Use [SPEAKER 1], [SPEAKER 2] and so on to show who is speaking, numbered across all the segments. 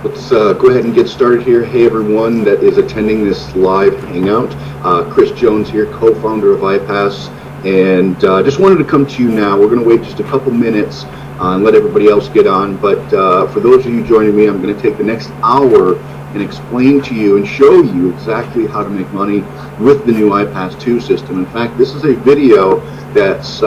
[SPEAKER 1] Let's go ahead and get started here. Hey everyone that is attending this live hangout. Chris Jones here, co-founder of iPas, and just wanted to come to you now. We're going to wait just a couple minutes and let everybody else get on, but for those of you joining me, I'm going to take the next hour and explain to you and show you exactly how to make money with the new iPas 2 system. In fact, this is a video that's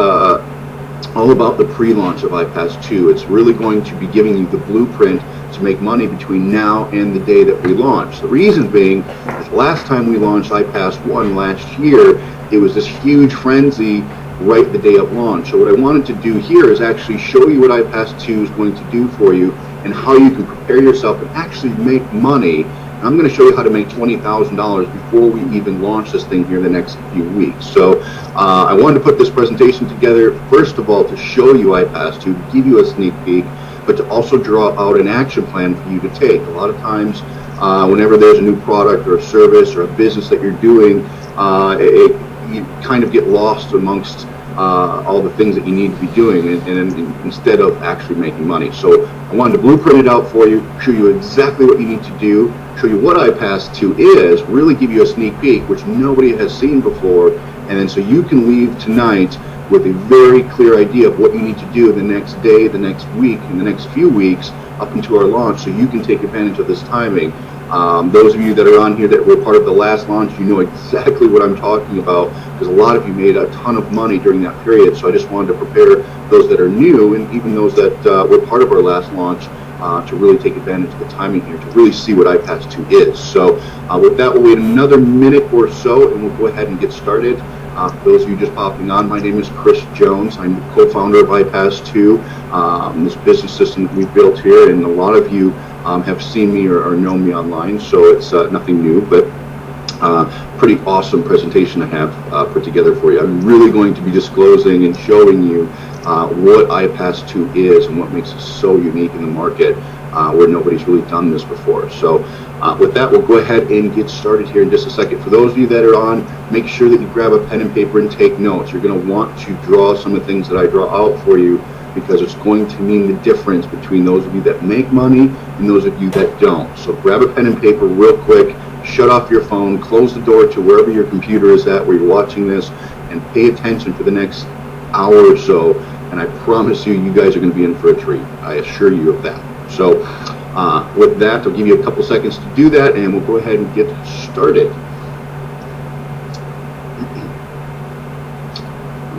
[SPEAKER 1] all about the pre-launch of iPas 2. It's really going to be giving you the blueprint to make money between now and the day that we launch. The reason being is last time we launched iPas 1 last year, it was this huge frenzy right the day of launch. So what I wanted to do here is actually show you what iPas 2 is going to do for you and how you can prepare yourself and actually make money. I'm going to show you how to make $20,000 before we even launch this thing here in the next few weeks. So I wanted to put this presentation together, first of all, to show you iPas 2, to give you a sneak peek, but to also draw out an action plan for you to take. A lot of times, whenever there's a new product or a service or a business that you're doing, you kind of get lost amongst all the things that you need to be doing, and instead of actually making money. So I wanted to blueprint it out for you, show you exactly what you need to do, show you what iPas 2 is, really give you a sneak peek, which nobody has seen before, and then so you can leave tonight with a very clear idea of what you need to do the next day, the next week, and the next few weeks up into our launch, so you can take advantage of this timing. Those of you that are on here that were part of the last launch, you know exactly what I'm talking about, because a lot of you made a ton of money during that period. So I just wanted to prepare those that are new, and even those that were part of our last launch, to really take advantage of the timing here, to really see what iPas 2 is. So with that, we'll wait another minute or so, and we'll go ahead and get started. For those of you just popping on, my name is Chris Jones. I'm the co-founder of iPas 2, this business system that we've built here, and a lot of you have seen me or know me online, so it's nothing new, but pretty awesome presentation I have put together for you. I'm really going to be disclosing and showing you what iPas 2 is and what makes it so unique in the market, where nobody's really done this before. So with that, we'll go ahead and get started here in just a second. For those of you that are on, make sure that you grab a pen and paper and take notes. You're going to want to draw some of the things that I draw out for you, because it's going to mean the difference between those of you that make money and those of you that don't. So grab a pen and paper real quick, shut off your phone, close the door to wherever your computer is at, where you're watching this, and pay attention for the next hour or so, and I promise you, you guys are going to be in for a treat. I assure you of that. So with that, I'll give you a couple seconds to do that, and we'll go ahead and get started.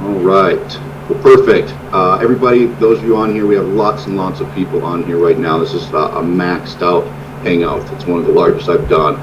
[SPEAKER 1] All right. Well, perfect. Everybody, those of you on here, we have lots and lots of people on here right now. This is a maxed out hangout. It's one of the largest I've done.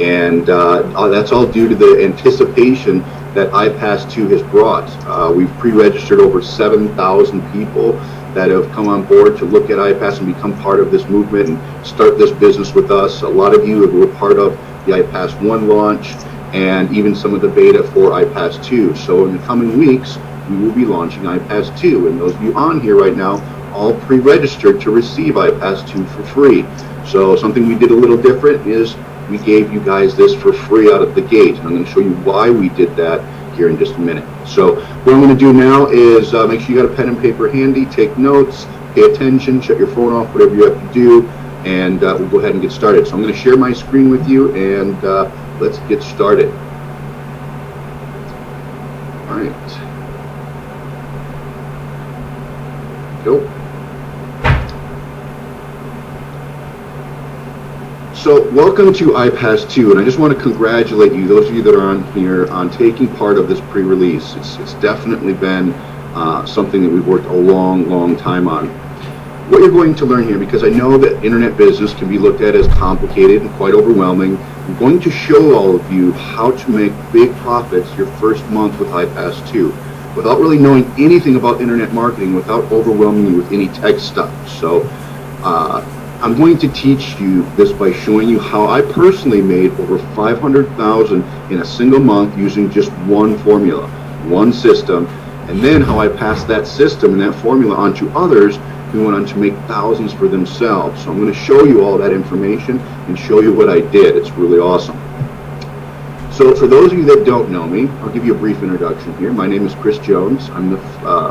[SPEAKER 1] And that's all due to the anticipation that iPas 2 has brought. We've pre-registered over 7,000 people that have come on board to look at iPas and become part of this movement and start this business with us. A lot of you were part of the iPas 1 launch and even some of the beta for iPas 2. So in the coming weeks, we will be launching iPas 2, and those of you on here right now all pre-registered to receive iPas 2 for free. So something we did a little different is we gave you guys this for free out of the gate, and I'm going to show you why we did that here in just a minute. So what I'm going to do now is make sure you got a pen and paper handy, take notes, pay attention, shut your phone off, whatever you have to do, and we'll go ahead and get started. So I'm going to share my screen with you, and let's get started. All right. Go. So welcome to iPas 2, and I just want to congratulate you, those of you that are on here, on taking part of this pre-release. It's definitely been something that we've worked a long time on. What you're going to learn here, because I know that internet business can be looked at as complicated and quite overwhelming, I'm going to show all of you how to make big profits your first month with iPas 2, without really knowing anything about internet marketing, without overwhelming you with any tech stuff. So I'm going to teach you this by showing you how I personally made over $500,000 in a single month using just one formula, one system, and then how I passed that system and that formula on to others who went on to make thousands for themselves. So I'm going to show you all that information and show you what I did. It's really awesome. So for those of you that don't know me, I'll give you a brief introduction here. My name is Chris Jones. I'm the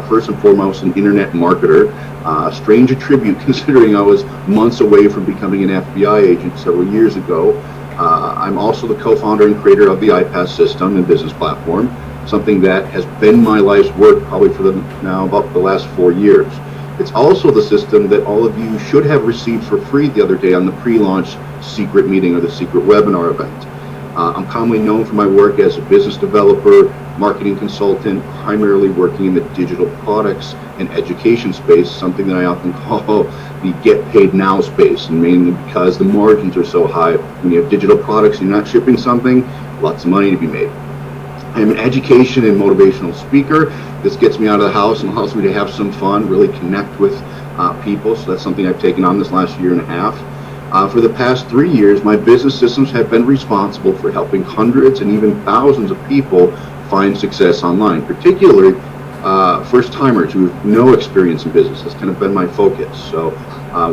[SPEAKER 1] first and foremost an internet marketer. Strange attribute considering I was months away from becoming an FBI agent several years ago. I'm also the co-founder and creator of the iPas system and business platform, something that has been my life's work probably for about the last 4 years. It's also the system that all of you should have received for free the other day on the pre-launch secret meeting or the secret webinar event. I'm commonly known for my work as a business developer, marketing consultant, primarily working in the digital products and education space, something that I often call the get paid now space, and mainly because the margins are so high. When you have digital products and you're not shipping something, lots of money to be made. I'm an education and motivational speaker. This gets me out of the house and allows me to have some fun, really connect with people. So that's something I've taken on this last year and a half. For the past 3 years, my business systems have been responsible for helping hundreds and even thousands of people find success online, particularly first-timers who have no experience in business. That's kind of been my focus. So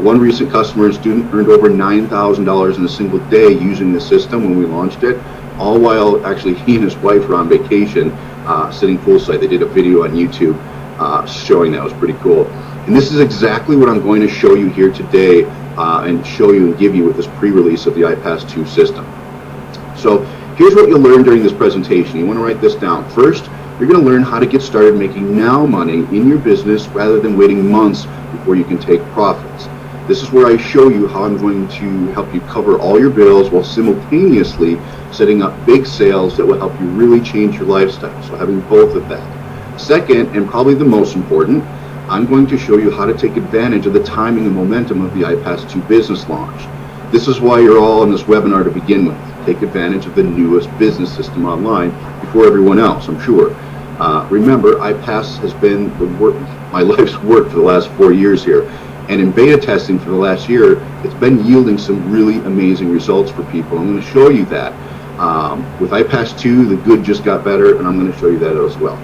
[SPEAKER 1] one recent customer and student earned over $9,000 in a single day using the system when we launched it, all while actually he and his wife were on vacation sitting poolside. They did a video on YouTube showing that. It was pretty cool. And this is exactly what I'm going to show you here today and show you and give you with this pre-release of the iPas 2 system. So here's what you'll learn during this presentation. You want to write this down. First, you're going to learn how to get started making now money in your business rather than waiting months before you can take profits. This is where I show you how I'm going to help you cover all your bills while simultaneously setting up big sales that will help you really change your lifestyle. So having both of that. Second, and probably the most important, I'm going to show you how to take advantage of the timing and momentum of the iPas 2 business launch. This is why you're all in this webinar to begin with. Take advantage of the newest business system online before everyone else, I'm sure. Remember, iPas has been my life's work for the last 4 years here. And in beta testing for the last year, it's been yielding some really amazing results for people. I'm going to show you that. With iPas 2, the good just got better, and I'm going to show you that as well.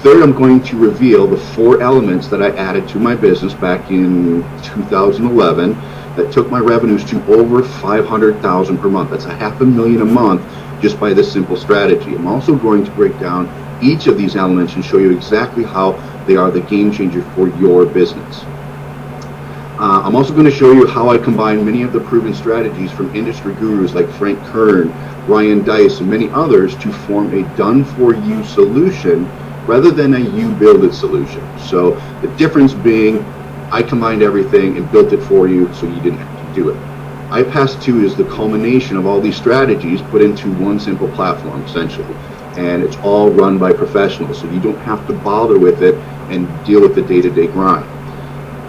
[SPEAKER 1] Third, I'm going to reveal the 4 elements that I added to my business back in 2011 that took my revenues to over $500,000 per month. That's $500,000 a month just by this simple strategy. I'm also going to break down each of these elements and show you exactly how they are the game changer for your business. I'm also going to show you how I combine many of the proven strategies from industry gurus like Frank Kern, Ryan Deiss, and many others to form a done-for-you solution rather than a you-build-it solution. So the difference being, I combined everything and built it for you so you didn't have to do it. iPas 2 is the culmination of all these strategies put into one simple platform, essentially. And it's all run by professionals, so you don't have to bother with it and deal with the day-to-day grind.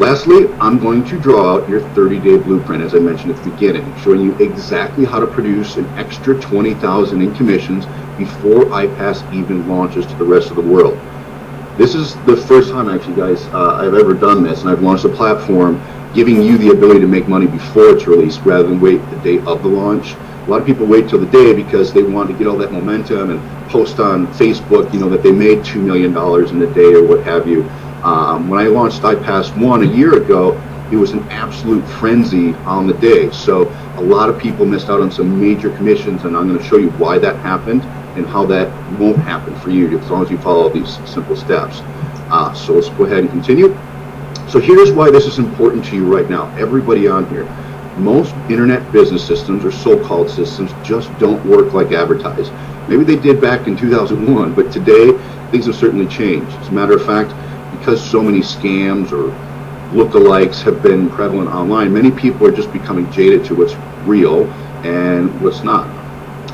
[SPEAKER 1] Lastly, I'm going to draw out your 30-day blueprint, as I mentioned at the beginning, showing you exactly how to produce an extra $20,000 in commissions before iPas even launches to the rest of the world. This is the first time, actually, guys, I've ever done this, and I've launched a platform giving you the ability to make money before it's released rather than wait the day of the launch. A lot of people wait till the day because they want to get all that momentum and post on Facebook, that they made $2 million in a day or what have you. When I launched iPas 1 a year ago, it was an absolute frenzy on the day. So a lot of people missed out on some major commissions, and I'm going to show you why that happened and how that won't happen for you as long as you follow these simple steps. So let's go ahead and continue. So here's why this is important to you right now, everybody on here. Most internet business systems or so-called systems just don't work like advertised. Maybe they did back in 2001, but today things have certainly changed. As a matter of fact, because so many scams or lookalikes have been prevalent online, many people are just becoming jaded to what's real and what's not.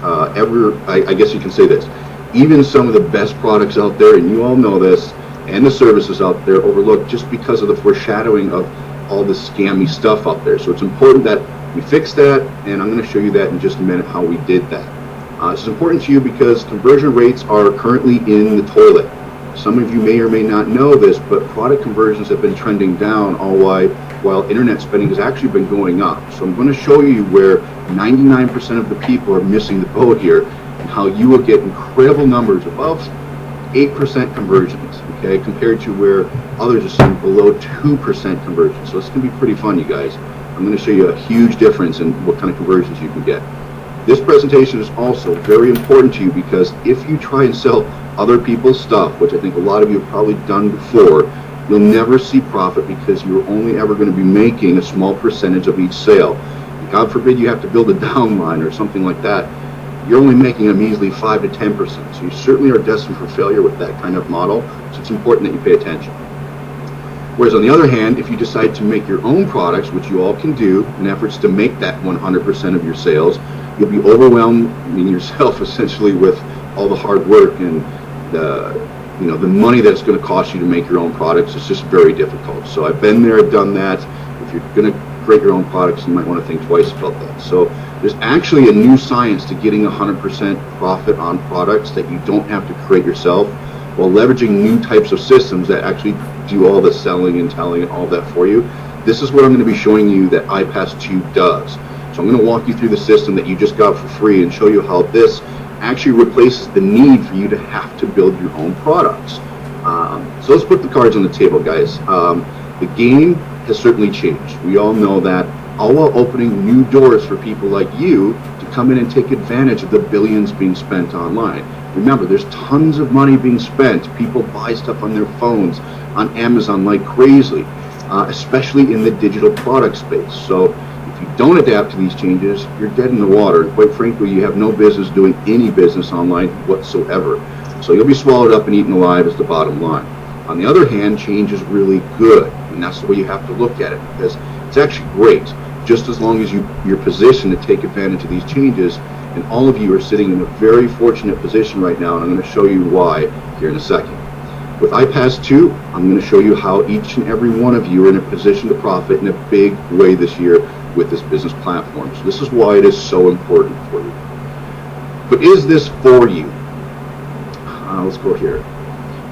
[SPEAKER 1] I guess you can say this, even some of the best products out there, and you all know this, and the services out there overlooked just because of the foreshadowing of all the scammy stuff out there. So it's important that we fix that, and I'm going to show you that in just a minute how we did that. This is important to you because conversion rates are currently in the toilet. Some of you may or may not know this, but product conversions have been trending down all while internet spending has actually been going up. So I'm going to show you where 99% of the people are missing the boat here and how you will get incredible numbers above 8% conversions, okay, compared to where others are seeing below 2% conversions. So it's going to be pretty fun, you guys. I'm going to show you a huge difference in what kind of conversions you can get. This presentation is also very important to you because if you try and sell other people's stuff, which I think a lot of you have probably done before, you'll never see profit because you're only ever going to be making a small percentage of each sale. God forbid you have to build a downline or something like that. You're only making a measly 5 to 10%. So you certainly are destined for failure with that kind of model. So it's important that you pay attention. Whereas on the other hand, if you decide to make your own products, which you all can do in efforts to make that 100% of your sales, you'll be overwhelming yourself essentially with all the hard work and the money that's going to cost you to make your own products. It's just very difficult. So I've been there, done that. If you're going to create your own products, you might want to think twice about that. So there's actually a new science to getting 100% profit on products that you don't have to create yourself, while leveraging new types of systems that actually do all the selling and telling and all that for you. This is what I'm going to be showing you that iPas 2 does. So I'm going to walk you through the system that you just got for free and show you how this actually replaces the need for you to have to build your own products. So let's put the cards on the table, guys. The game has certainly changed. We all know that, all while opening new doors for people like you to come in and take advantage of the billions being spent online. Remember, there's tons of money being spent. People buy stuff on their phones, on Amazon like crazy, especially in the digital product space. So if you don't adapt to these changes, you're dead in the water. Quite frankly, you have no business doing any business online whatsoever. So you'll be swallowed up and eaten alive is the bottom line. On the other hand, change is really good, and that's the way you have to look at it, because it's actually great, just as long as you're positioned to take advantage of these changes. And all of you are sitting in a very fortunate position right now, and I'm going to show you why here in a second. With iPas 2, I'm going to show you how each and every one of you are in a position to profit in a big way this year with this business platform. So this is why it is so important for you. But is this for you? Let's go here.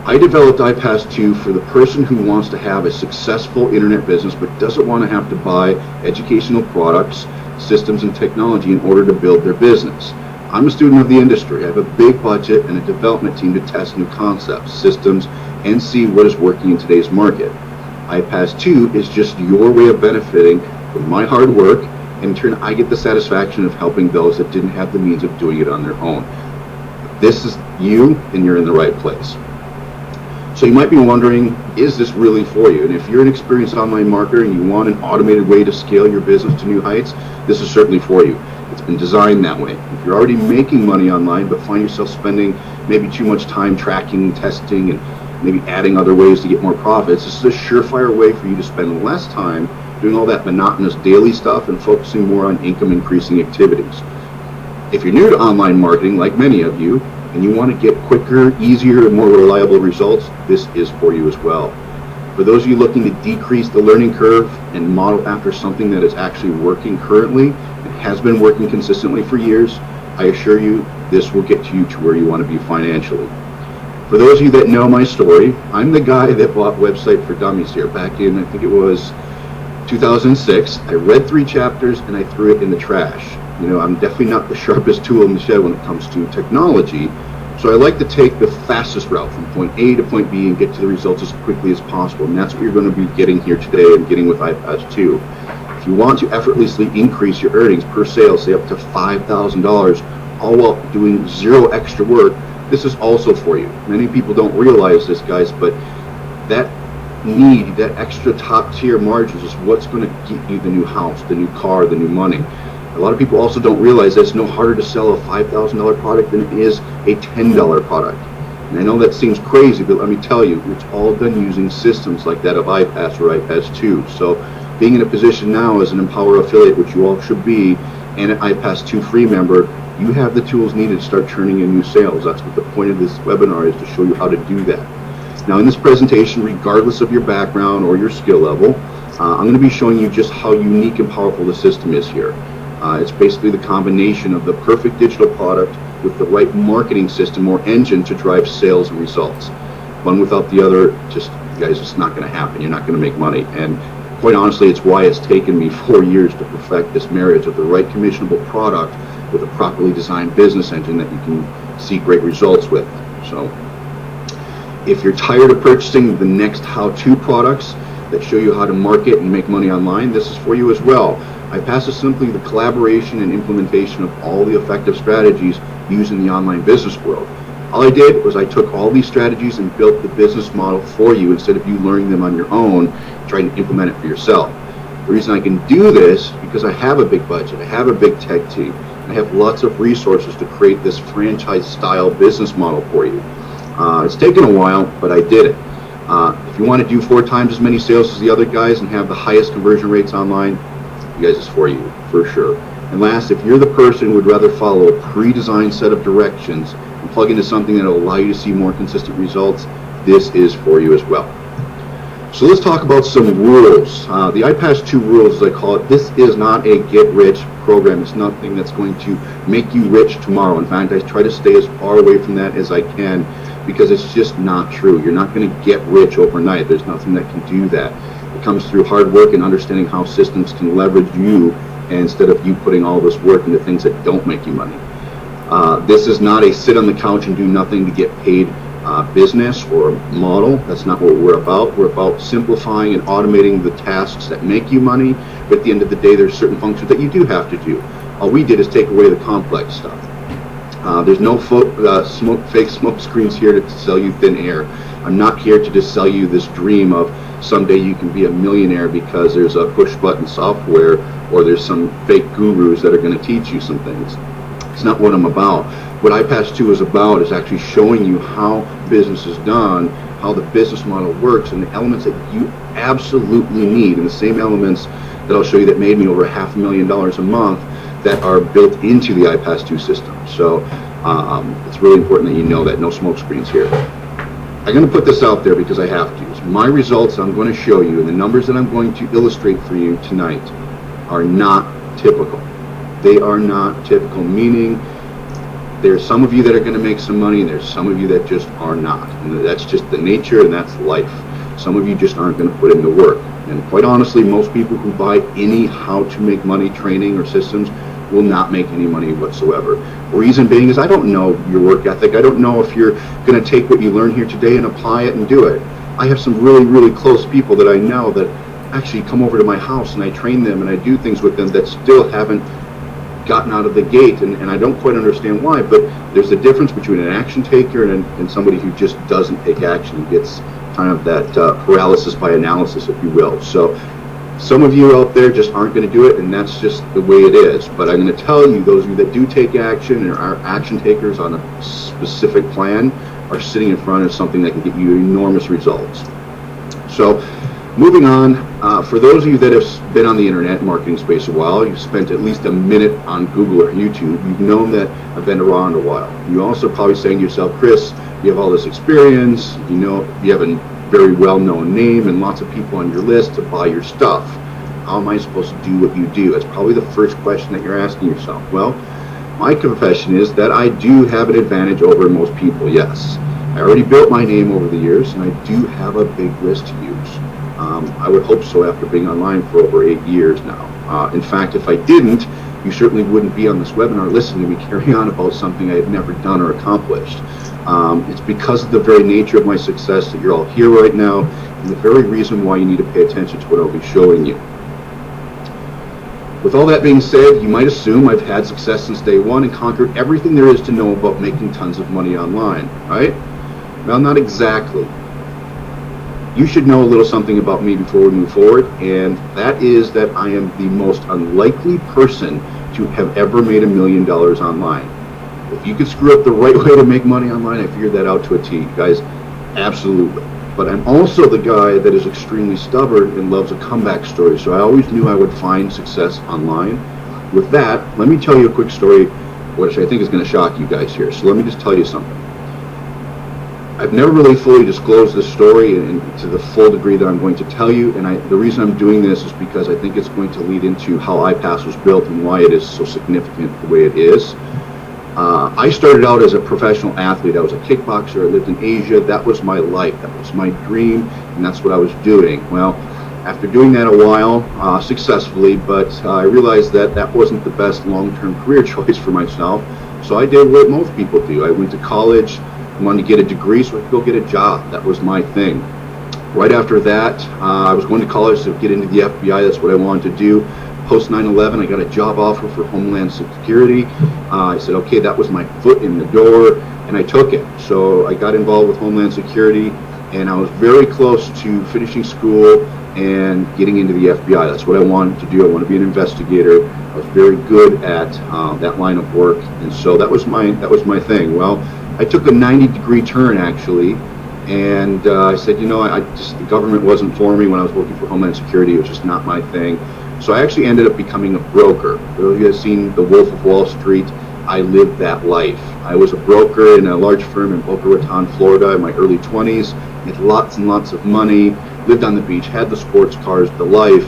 [SPEAKER 1] I developed iPas 2 for the person who wants to have a successful internet business but doesn't want to have to buy educational products, systems, and technology in order to build their business. I'm a student of the industry. I have a big budget and a development team to test new concepts, systems, and see what is working in today's market. iPas 2 is just your way of benefiting from my hard work, and in turn I get the satisfaction of helping those that didn't have the means of doing it on their own. If this is you, then you're in the right place. So you might be wondering, is this really for you? And if you're an experienced online marketer and you want an automated way to scale your business to new heights, this is certainly for you. It's been designed that way. If you're already making money online but find yourself spending maybe too much time tracking, testing, and maybe adding other ways to get more profits, this is a surefire way for you to spend less time doing all that monotonous daily stuff and focusing more on income increasing activities. If you're new to online marketing, like many of you, and you want to get quicker, easier, and more reliable results, this is for you as well. For those of you looking to decrease the learning curve and model after something that is actually working currently and has been working consistently for years, I assure you this will get you to where you want to be financially. For those of you that know my story, I'm the guy that bought Website for Dummies here back in, I think it was 2006. I read 3 chapters and I threw it in the trash. You know, I'm definitely not the sharpest tool in the shed when it comes to technology, so I like to take the fastest route from point A to point B and get to the results as quickly as possible, and that's what you're going to be getting here today and getting with iPas 2. If you want to effortlessly increase your earnings per sale, say up to $5,000, all while doing 0 extra work, this is also for you. Many people don't realize this, guys, but that need, that extra top tier margins is what's going to get you the new house, the new car, the new money. A lot of people also don't realize that it's no harder to sell a $5,000 product than it is a $10 product. And I know that seems crazy, but let me tell you, it's all done using systems like that of iPas or iPas 2. So being in a position now as an Empower affiliate, which you all should be, and an iPas 2 free member, you have the tools needed to start turning in new sales. That's what the point of this webinar is, to show you how to do that. Now in this presentation, regardless of your background or your skill level, I'm going to be showing you just how unique and powerful the system is here. It's basically the combination of the perfect digital product with the right marketing system or engine to drive sales and results. One without the other, just, guys, it's not going to happen. You're not going to make money. And quite honestly, it's why it's taken me 4 years to perfect this marriage of the right commissionable product with a properly designed business engine that you can see great results with. So if you're tired of purchasing the next how-to products, that show you how to market and make money online, this is for you as well. iPas is simply the collaboration and implementation of all the effective strategies used in the online business world. All I did was I took all these strategies and built the business model for you instead of you learning them on your own, trying to implement it for yourself. The reason I can do this is because I have a big budget, I have a big tech team, I have lots of resources to create this franchise-style business model for you. It's taken a while, but I did it. If you want to do 4 times as many sales as the other guys and have the highest conversion rates online, you guys is for you, for sure. And last, if you're the person who would rather follow a pre-designed set of directions and plug into something that will allow you to see more consistent results, this is for you as well. So let's talk about some rules. The iPas 2 rules, as I call it, this is not a get-rich program. It's nothing that's going to make you rich tomorrow. In fact, I try to stay as far away from that as I can because it's just not true. You're not going to get rich overnight. There's nothing that can do that. It comes through hard work and understanding how systems can leverage you instead of you putting all this work into things that don't make you money. This is not a sit on the couch and do nothing to get paid business or model. That's not what we're about. We're about simplifying and automating the tasks that make you money, but at the end of the day, there's certain functions that you do have to do. All we did is take away the complex stuff. There's no fake smoke screens here to sell you thin air. I'm not here to just sell you this dream of someday you can be a millionaire because there's a push button software or there's some fake gurus that are going to teach you some things. It's not what I'm about. What iPas 2 is about is actually showing you how business is done, how the business model works, and the elements that you absolutely need, and the same elements that I'll show you that made me over $500,000 a month that are built into the iPas 2 system. So it's really important that you know that. No smoke screens here. I'm going to put this out there because I have to. My results I'm going to show you and the numbers that I'm going to illustrate for you tonight are not typical. They are not typical, meaning there's some of you that are going to make some money and there's some of you that just are not. And that's just the nature and that's life. Some of you just aren't going to put in the work. And quite honestly, most people who buy any how to make money training or systems will not make any money whatsoever. Reason being is I don't know your work ethic. I don't know if you're going to take what you learn here today and apply it and do it. I have some really, really close people that I know that actually come over to my house and I train them and I do things with them that still haven't gotten out of the gate, and I don't quite understand why, but there's a difference between an action taker and somebody who just doesn't take action and gets kind of that paralysis by analysis, if you will. So some of you out there just aren't going to do it, and that's just the way it is. But I'm going to tell you, those of you that do take action and are action takers on a specific plan are sitting in front of something that can get you enormous results. So moving on, for those of you that have been on the internet marketing space a while, you've spent at least a minute on Google or YouTube, you've known that I've been around a while. You also probably saying to yourself, Chris, you have all this experience, you know, you have a very well-known name and lots of people on your list to buy your stuff. How am I supposed to do what you do? That's probably the first question that you're asking yourself. Well, my confession is that I do have an advantage over most people, yes. I already built my name over the years, and I do have a big list to use. I would hope so after being online for over 8 years now. In fact, if I didn't, you certainly wouldn't be on this webinar listening to me carry on about something I had never done or accomplished. It's because of the very nature of my success that you're all here right now, and the very reason why you need to pay attention to what I'll be showing you. With all that being said, you might assume I've had success since day one and conquered everything there is to know about making tons of money online, right? Well, not exactly. You should know a little something about me before we move forward, and that is that I am the most unlikely person to have ever made $1 million online. If you could screw up the right way to make money online, I figured that out to a T, guys, absolutely. But I'm also the guy that is extremely stubborn and loves a comeback story, so I always knew I would find success online. With that, let me tell you a quick story, which I think is going to shock you guys here. So let me just tell you something. I've never really fully disclosed this story and to the full degree that I'm going to tell you, and the reason I'm doing this is because I think it's going to lead into how iPas was built and why it is so significant the way it is. I started out as a professional athlete. I was a kickboxer. I lived in Asia. That was my life. That was my dream, and that's what I was doing. Well, after doing that a while, successfully, but I realized that that wasn't the best long-term career choice for myself, so I did what most people do. I went to college. I wanted to get a degree so I could go get a job. That was my thing. Right after that, I was going to college to get into the FBI. That's what I wanted to do. Post 9/11, I got a job offer for Homeland Security. I said, okay, that was my foot in the door, and I took it. So I got involved with Homeland Security, and I was very close to finishing school and getting into the FBI. That's what I wanted to do. I want to be an investigator. I was very good at that line of work, and so that was my thing. Well, I took a 90-degree turn actually. And I said, the government wasn't for me when I was working for Homeland Security. It was just not my thing. So I actually ended up becoming a broker. Those of you have seen The Wolf of Wall Street, I lived that life. I was a broker in a large firm in Boca Raton, Florida in my early 20s. Made lots and lots of money, lived on the beach, had the sports cars, the life.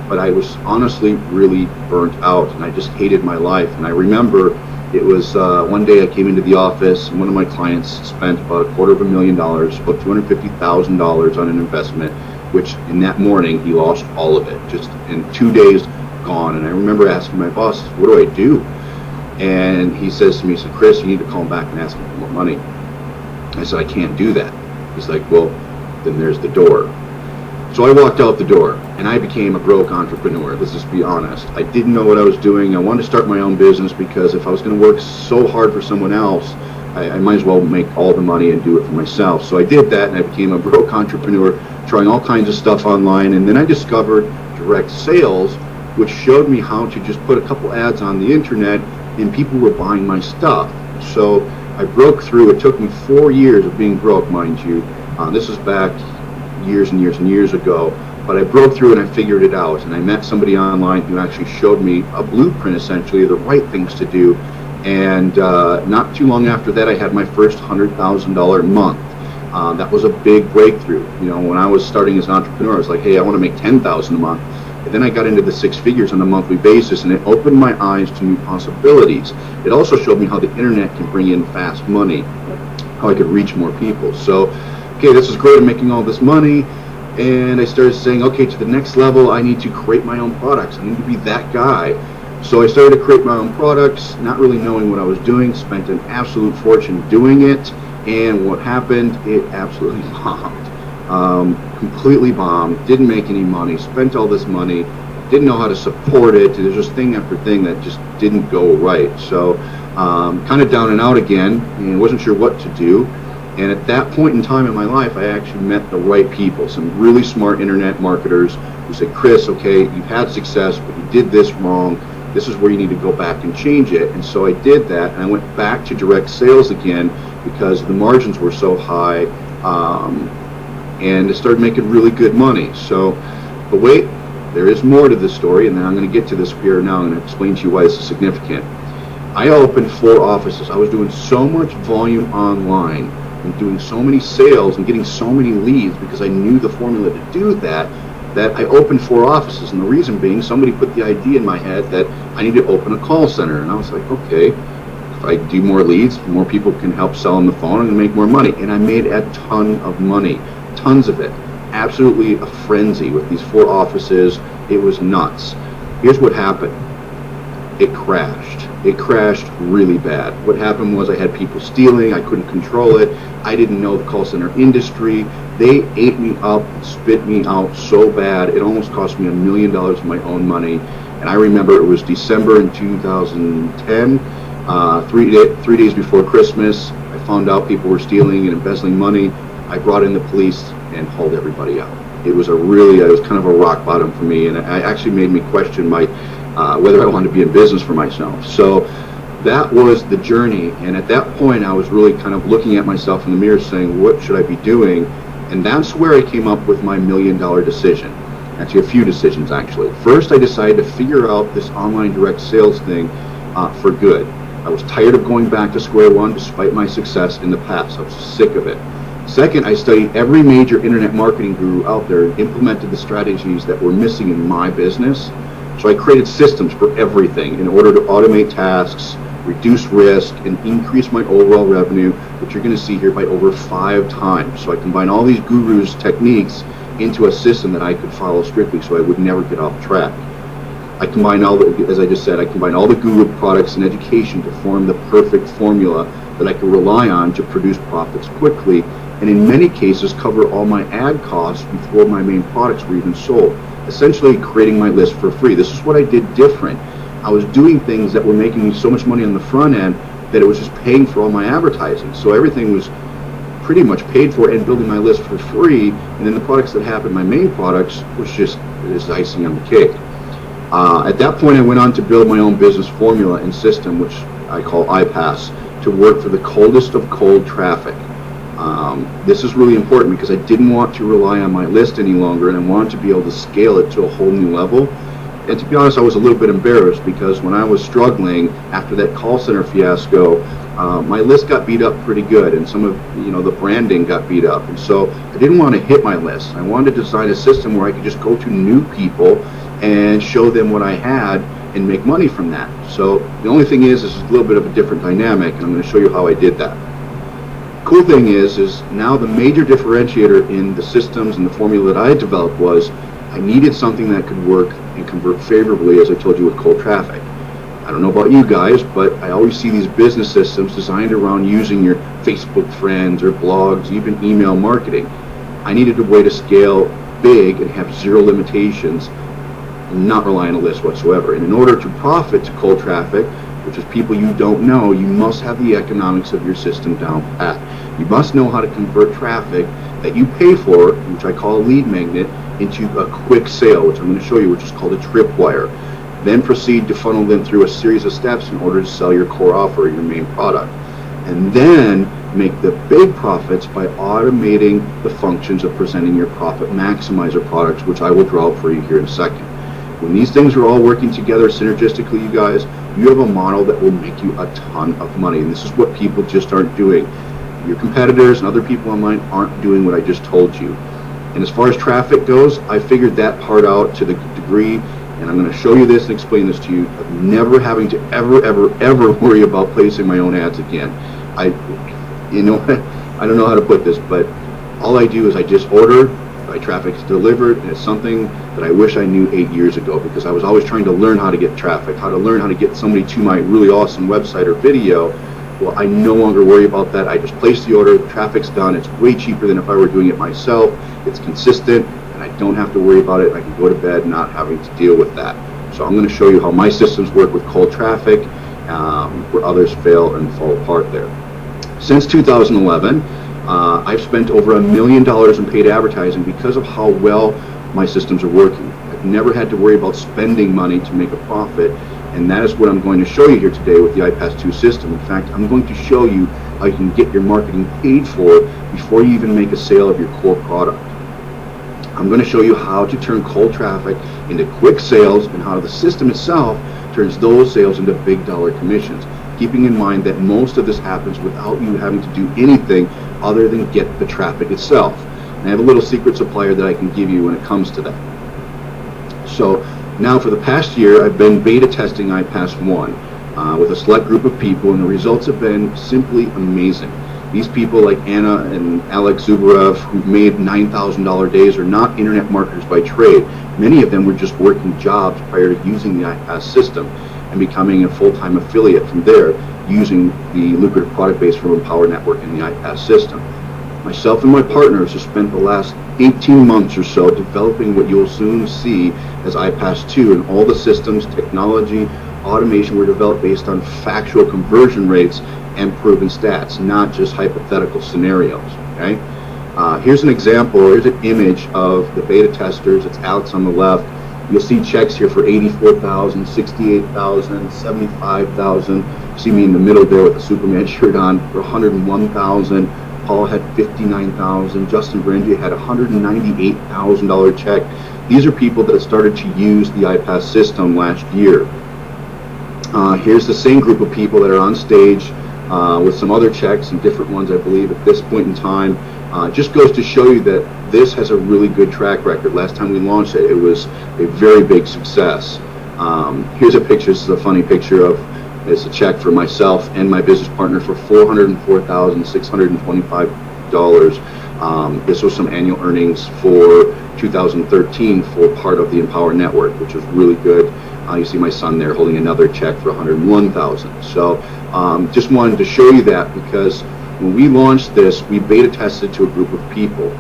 [SPEAKER 1] But I was honestly really burnt out, and I just hated my life. And I remember it was one day I came into the office, and one of my clients spent about $250,000, about $250,000 on an investment, which in that morning he lost all of it, just in 2 days gone. And I remember asking my boss, what do I do? And he says to me, he said, Chris, you need to call him back and ask him for more money. I said, I can't do that. He's like, well, then there's the door. So I walked out the door, and I became a broke entrepreneur. Let's just be honest. I didn't know what I was doing. I wanted to start my own business because if I was going to work so hard for someone else, I might as well make all the money and do it for myself. So I did that, and I became a broke entrepreneur, trying all kinds of stuff online. And then I discovered direct sales, which showed me how to just put a couple ads on the internet, and people were buying my stuff. So I broke through. It took me 4 years of being broke, mind you. This was back years and years and years ago, but I broke through and I figured it out, and I met somebody online who actually showed me a blueprint, essentially, of the right things to do. And not too long after that, I had my first $100,000 month. That was a big breakthrough. When I was starting as an entrepreneur, I was like, hey, I want to make $10,000 a month. And then I got into the six figures on a monthly basis, and it opened my eyes to new possibilities. It also showed me how the internet can bring in fast money, how I could reach more people. So, okay, this is great, I'm making all this money, and I started saying, okay, to the next level, I need to create my own products. I need to be that guy. So I started to create my own products, not really knowing what I was doing, spent an absolute fortune doing it, and what happened, it absolutely bombed. Completely bombed, didn't make any money, spent all this money, didn't know how to support it. There's just thing after thing that just didn't go right. So kind of down and out again, and wasn't sure what to do. And at that point in time in my life, I actually met the right people, some really smart internet marketers who said, Chris, okay, you've had success, but you did this wrong. This is where you need to go back and change it. And so I did that, and I went back to direct sales again because the margins were so high, and I started making really good money. So, but wait, there is more to this story, and then I'm going to get to this here now. I'm going to explain to you why this is significant. I opened 4 offices. I was doing so much volume online and doing so many sales and getting so many leads because I knew the formula to do that, that I opened 4 offices. And the reason being, somebody put the idea in my head that I need to open a call center. And I was like, okay, if I do more leads, more people can help sell on the phone and make more money. And I made a ton of money, tons of it. Absolutely a frenzy with these 4 offices. It was nuts. Here's what happened. It crashed. It crashed really bad. What happened was I had people stealing. I couldn't control it. I didn't know the call center industry. They ate me up, spit me out so bad. It almost cost me $1 million of my own money. And I remember it was December in 2010, 3 days before Christmas. I found out people were stealing and embezzling money. I brought in the police and hauled everybody out. It was kind of a rock bottom for me, and it actually made me question whether I wanted to be in business for myself. So that was the journey, and at that point I was really kind of looking at myself in the mirror saying, what should I be doing? And that's where I came up with my $1 million decision. Actually, a few decisions, actually. First, I decided to figure out this online direct sales thing for good. I was tired of going back to square one despite my success in the past. I was sick of it. Second, I studied every major internet marketing guru out there and implemented the strategies that were missing in my business. So I created systems for everything in order to automate tasks, reduce risk, and increase my overall revenue, which you're going to see here, by over 5 times. So I combined all these gurus' techniques into a system that I could follow strictly so I would never get off track. I combined as I just said, I combined all the guru products and education to form the perfect formula that I could rely on to produce profits quickly and in many cases cover all my ad costs before my main products were even sold, essentially creating my list for free. This is what I did different. I was doing things that were making me so much money on the front end that it was just paying for all my advertising. So everything was pretty much paid for and building my list for free, and then the products that happened, my main products, was just icing on the cake. At that point, I went on to build my own business formula and system, which I call iPas, to work for the coldest of cold traffic. This is really important because I didn't want to rely on my list any longer, and I wanted to be able to scale it to a whole new level. And to be honest, I was a little bit embarrassed because when I was struggling after that call center fiasco, my list got beat up pretty good, and some of the branding got beat up. And so I didn't want to hit my list. I wanted to design a system where I could just go to new people and show them what I had and make money from that. So the only thing is, this is a little bit of a different dynamic, and I'm going to show you how I did that. Cool thing is now the major differentiator in the systems and the formula that I had developed was I needed something that could work and convert favorably, as I told you, with cold traffic. I don't know about you guys, but I always see these business systems designed around using your Facebook friends or blogs, even email marketing. I needed a way to scale big and have zero limitations and not rely on a list whatsoever. And in order to profit to cold traffic, which is people you don't know, you must have the economics of your system down pat. You must know how to convert traffic that you pay for, which I call a lead magnet, into a quick sale, which I'm going to show you, which is called a tripwire. Then proceed to funnel them through a series of steps in order to sell your core offer, your main product. And then make the big profits by automating the functions of presenting your profit maximizer products, which I will draw up for you here in a second. When these things are all working together synergistically, you guys, you have a model that will make you a ton of money. And this is what people just aren't doing. Your competitors and other people online aren't doing what I just told you. And as far as traffic goes, I figured that part out to the degree, and I'm going to show you this and explain this to you, of never having to ever worry about placing my own ads again. I don't know how to put this, but all I do is I just order, my traffic's delivered, and it's something that I wish I knew 8 years ago, because I was always trying to learn how to get traffic, how to learn how to get somebody to my really awesome website or video. Well, I no longer worry about that. I just place the order, the traffic's done. It's way cheaper than if I were doing it myself. It's consistent, and I don't have to worry about it. I can go to bed not having to deal with that. So I'm going to show you how my systems work with cold traffic, where others fail and fall apart there. Since 2011, I've spent over $1 million in paid advertising because of how well my systems are working. I've never had to worry about spending money to make a profit, and that is what I'm going to show you here today with the iPas 2 system. In fact, I'm going to show you how you can get your marketing paid for before you even make a sale of your core product. I'm going to show you how to turn cold traffic into quick sales and how the system itself turns those sales into big dollar commissions, keeping in mind that most of this happens without you having to do anything other than get the traffic itself. And I have a little secret supplier that I can give you when it comes to that. So now for the past year, I've been beta testing iPas 1 with a select group of people, and the results have been simply amazing. These people like Anna and Alex Zubarev, who've made $9,000 days, are not internet marketers by trade. Many of them were just working jobs prior to using the iPas system and becoming a full-time affiliate from there, using the lucrative product base from Empower Network and the iPas system. Myself and my partners have spent the last 18 months or so developing what you'll soon see as iPas 2, and all the systems, technology, automation were developed based on factual conversion rates and proven stats, not just hypothetical scenarios. Okay? Here's an example, here's an image of the beta testers. It's Alex on the left. You'll see checks here for 84,000, 68,000, 75,000. See me in the middle there with the Superman shirt on for 101,000. Paul had 59,000. Justin Brandy had a $198,000 check. These are people that started to use the iPas system last year. Here's the same group of people that are on stage with some other checks and different ones, I believe, at this point in time. Just goes to show you that this has a really good track record. Last time we launched it, it was a very big success. Here's a picture. This is a funny picture of, it's a check for myself and my business partner for $404,625. This was some annual earnings for 2013 for part of the Empower Network, which was really good. You see my son there holding another check for $101,000. So just wanted to show you that, because when we launched this, we beta tested to a group of people,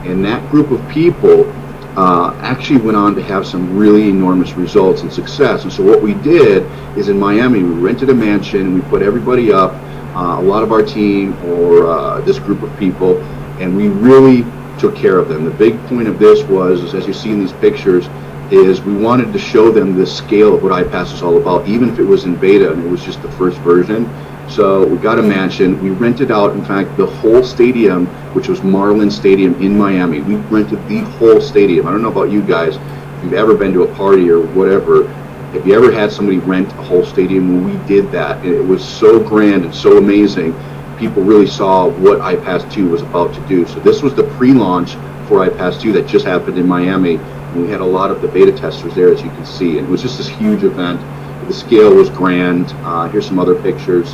[SPEAKER 1] and that group of people actually went on to have some really enormous results and success. And so what we did is in Miami, we rented a mansion and we put everybody up, a lot of our team or this group of people, and we really took care of them. The big point of this was, as you see in these pictures, is we wanted to show them the scale of what iPas is all about, even if it was in beta and it was just the first version. So we got a mansion. We rented out, in fact, the whole stadium, which was Marlin Stadium in Miami. We rented the whole stadium. I don't know about you guys, if you've ever been to a party or whatever, if you ever had somebody rent a whole stadium, when we did that, it was so grand and so amazing. People really saw what iPas 2 was about to do. So this was the pre-launch for iPas 2 that just happened in Miami. And we had a lot of the beta testers there, as you can see. And it was just this huge event. The scale was grand. Here's some other pictures.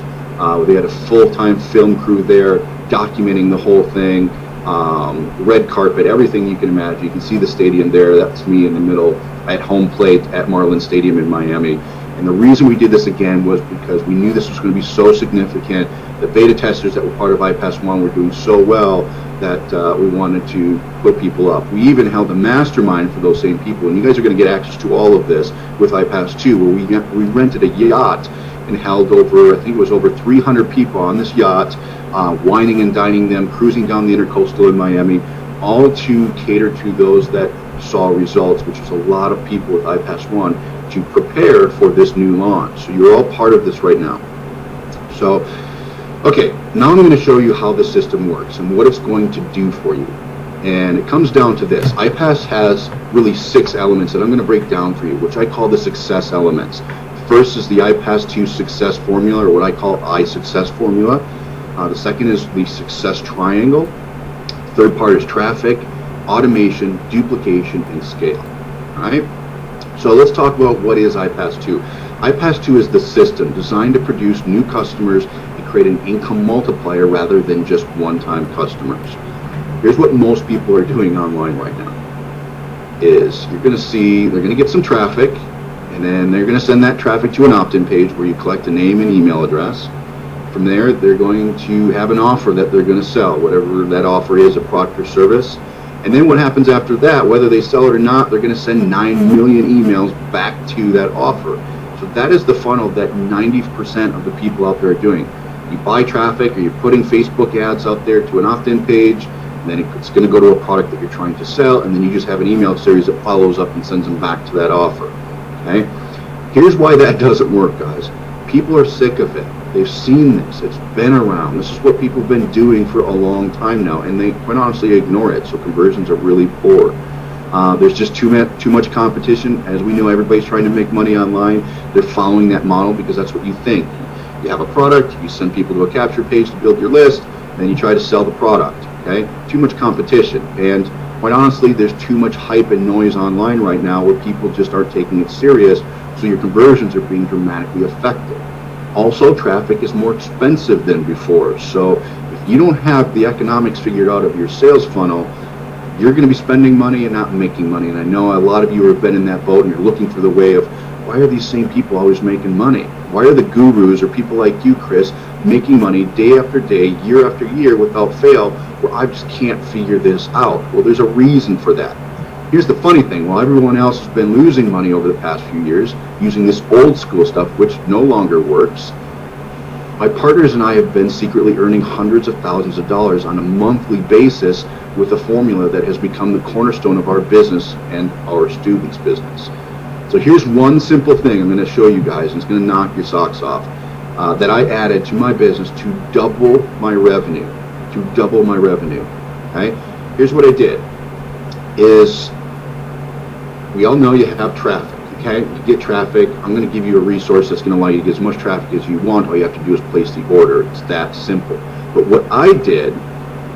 [SPEAKER 1] They had a full-time film crew there documenting the whole thing. Red carpet, everything you can imagine. You can see the stadium there. That's me in the middle at home plate at Marlin Stadium in Miami. And the reason we did this again was because we knew this was going to be so significant. The beta testers that were part of iPas 1 were doing so well that we wanted to put people up. We even held a mastermind for those same people, and you guys are going to get access to all of this with iPas 2, where we rented a yacht and held over, I think it was over 300 people on this yacht, wining and dining them, cruising down the intercoastal in Miami, all to cater to those that saw results, which is a lot of people with iPas 1 to prepare for this new launch. So you're all part of this right now. So, okay, now I'm going to show you how the system works and what it's going to do for you. And it comes down to this. iPas has really 6 elements that I'm going to break down for you, which I call the success elements. First is the iPas 2 success formula, or what I call iSuccess formula. The second is the success triangle. Third part is traffic, automation, duplication, and scale. All right? So let's talk about what is iPas 2. iPas 2 is the system designed to produce new customers and create an income multiplier rather than just one-time customers. Here's what most people are doing online right now. Is you're going to see they're going to get some traffic, and then they're going to send that traffic to an opt-in page where you collect a name and email address. From there, they're going to have an offer that they're going to sell, whatever that offer is, a product or service. And then what happens after that, whether they sell it or not, they're going to send 9 million emails back to that offer. So that is the funnel that 90% of the people out there are doing. You buy traffic, or you're putting Facebook ads out there to an opt-in page, and then it's going to go to a product that you're trying to sell, and then you just have an email series that follows up and sends them back to that offer. Okay? Here's why that doesn't work, guys. People are sick of it. They've seen this. It's been around. This is what people have been doing for a long time now, and they quite honestly ignore it, so conversions are really poor. There's just too much competition. As we know, everybody's trying to make money online. They're following that model because that's what you think. You have a product, you send people to a capture page to build your list, then you try to sell the product. Okay? Too much competition. And quite honestly, there's too much hype and noise online right now where people just aren't taking it serious, so your conversions are being dramatically affected. Also, traffic is more expensive than before. So if you don't have the economics figured out of your sales funnel, you're going to be spending money and not making money. And I know a lot of you have been in that boat and you're looking for the way of, why are these same people always making money? Why are the gurus or people like you, Chris, making money day after day, year after year without fail, where I just can't figure this out? Well, there's a reason for that. Here's the funny thing. While everyone else has been losing money over the past few years using this old school stuff, which no longer works, my partners and I have been secretly earning hundreds of thousands of dollars on a monthly basis with a formula that has become the cornerstone of our business and our students' business. So here's one simple thing I'm going to show you guys, and it's going to knock your socks off, that I added to my business to double my revenue. Okay? Here's what I did. We all know you have traffic. Okay, you get traffic. I'm going to give you a resource that's going to allow you to get as much traffic as you want. All you have to do is place the order. It's that simple. But what I did,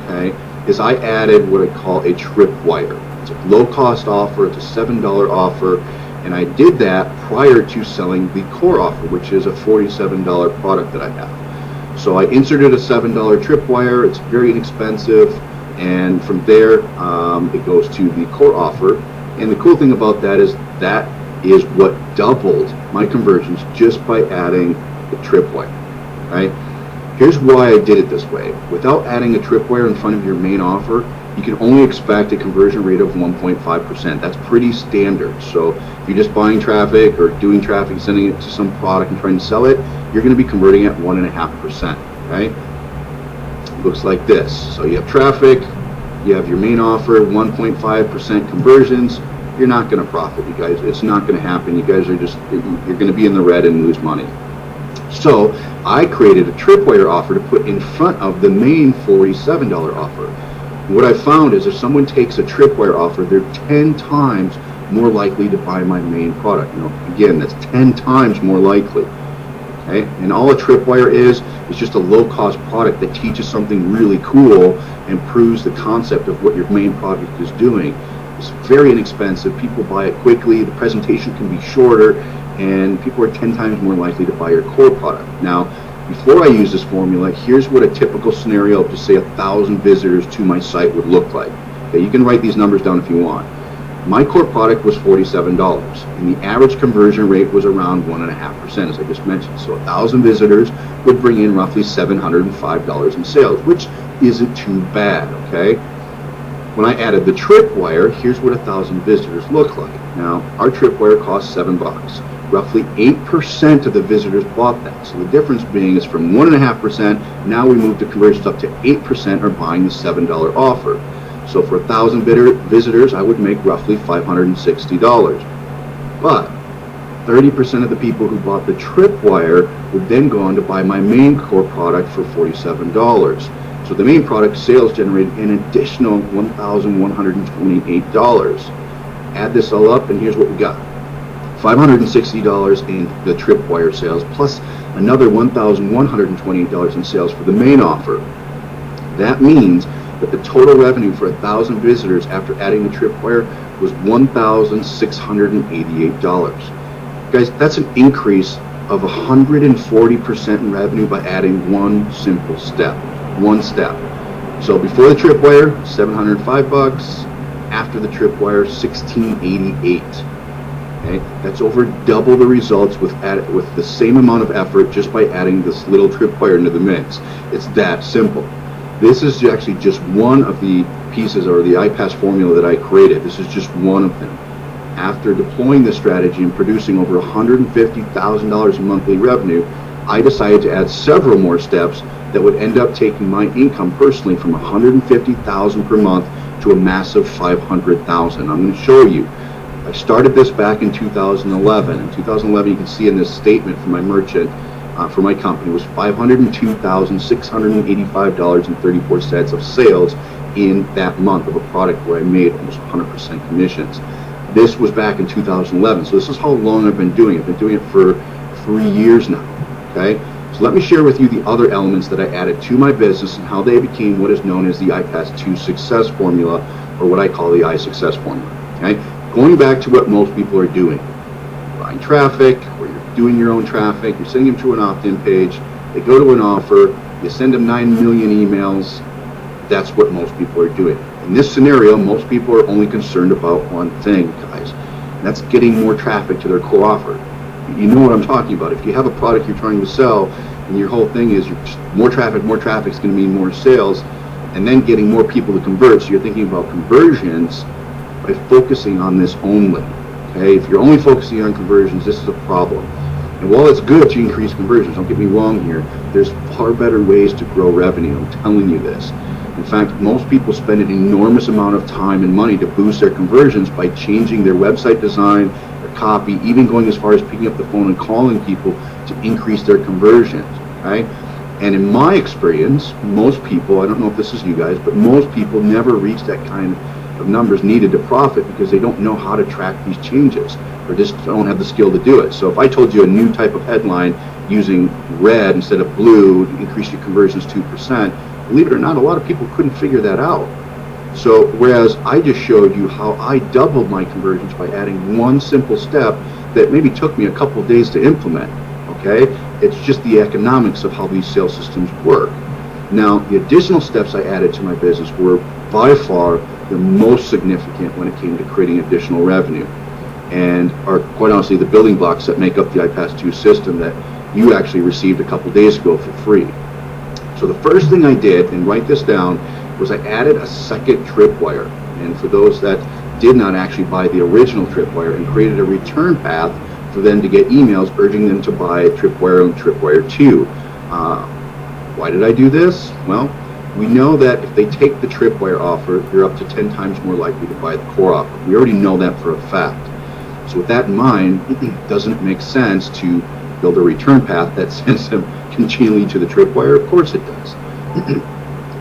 [SPEAKER 1] okay, is I added what I call a tripwire. It's a low-cost offer. It's a $7 offer, and I did that prior to selling the core offer, which is a $47 product that I have. So I inserted a $7 tripwire. It's very inexpensive, and from there it goes to the core offer. And the cool thing about that is what doubled my conversions just by adding the tripwire, right? Here's why I did it this way. Without adding a tripwire in front of your main offer, you can only expect a conversion rate of 1.5%. That's pretty standard. So if you're just buying traffic or doing traffic, sending it to some product and trying to sell it, you're going to be converting at 1.5%. Okay? Looks like this. So you have traffic, you have your main offer, 1.5% conversions. You're not going to profit, you guys. It's not going to happen. You guys are just, you're going to be in the red and lose money. So I created a tripwire offer to put in front of the main $47 offer. What I found is if someone takes a tripwire offer, they're 10 times more likely to buy my main product. Again, that's 10 times more likely. Okay? And all a tripwire is just a low-cost product that teaches something really cool and proves the concept of what your main product is doing. It's very inexpensive. People buy it quickly. The presentation can be shorter, and people are 10 times more likely to buy your core product. Now, before I use this formula, here's what a typical scenario of, just say, 1,000 visitors to my site would look like. Okay, you can write these numbers down if you want. My core product was $47, and the average conversion rate was around 1.5%, as I just mentioned. So 1,000 visitors would bring in roughly $705 in sales, which isn't too bad, okay? When I added the tripwire, here's what 1,000 visitors look like. Now, our tripwire costs $7. Roughly 8% of the visitors bought that. So the difference being is from 1.5%, now we moved the conversions up to 8% are buying the $7 offer. So for 1,000 visitors, I would make roughly $560. But 30% of the people who bought the tripwire would then go on to buy my main core product for $47. So the main product sales generated an additional $1,128. Add this all up, and here's what we got. $560 in the tripwire sales, plus another $1,128 in sales for the main offer. That means that the total revenue for 1,000 visitors after adding the tripwire was $1,688. Guys, that's an increase of 140% in revenue by adding one simple step. One step. So before the tripwire, $705. After the tripwire, $1,688. Okay? That's over double the results with the same amount of effort just by adding this little tripwire into the mix. It's that simple. This is actually just one of the pieces, or the iPas formula that I created. This is just one of them. After deploying this strategy and producing over $150,000 in monthly revenue, I decided to add several more steps that would end up taking my income personally from $150,000 per month to a massive $500,000. I'm going to show you. I started this back in 2011. In 2011, you can see in this statement from my merchant, for my company, was $502,685.34 of sales in that month of a product where I made almost 100% commissions. This was back in 2011, so this is how long I've been doing it. I've been doing it for 3 years now, okay? So let me share with you the other elements that I added to my business and how they became what is known as the iPas 2 success formula, or what I call the iSuccess formula, okay? Going back to what most people are doing, buying traffic, or you're doing your own traffic, you're sending them to an opt-in page, they go to an offer, you send them 9 million emails. That's what most people are doing. In this scenario, most people are only concerned about one thing, guys, and that's getting more traffic to their core offer. You know what I'm talking about. If you have a product you're trying to sell, and your whole thing is more traffic is going to mean more sales, and then getting more people to convert, so you're thinking about conversions by focusing on this only. Okay, if you're only focusing on conversions, this is a problem. And while it's good to increase conversions, don't get me wrong here, there's far better ways to grow revenue. I'm telling you this. In fact, most people spend an enormous amount of time and money to boost their conversions by changing their website design, their copy, even going as far as picking up the phone and calling people to increase their conversions. Okay? And in my experience, most people, I don't know if this is you guys, but most people never reach that kind of numbers needed to profit because they don't know how to track these changes, or just don't have the skill to do it. So if I told you a new type of headline using red instead of blue to increase your conversions 2%, believe it or not, a lot of people couldn't figure that out. So whereas I just showed you how I doubled my conversions by adding one simple step that maybe took me a couple of days to implement, okay? It's just the economics of how these sales systems work. Now, the additional steps I added to my business were by far the most significant when it came to creating additional revenue, and are quite honestly the building blocks that make up the iPas 2 system that you actually received a couple days ago for free. So the first thing I did, and write this down, was I added a second tripwire. And for those that did not actually buy the original tripwire, and created a return path for them to get emails urging them to buy tripwire and tripwire 2. Why did I do this? Well, we know that if they take the tripwire offer, they're up to 10 times more likely to buy the core offer. We already know that for a fact. So with that in mind, doesn't it make sense to build a return path that sends them continually to the tripwire? Of course it does.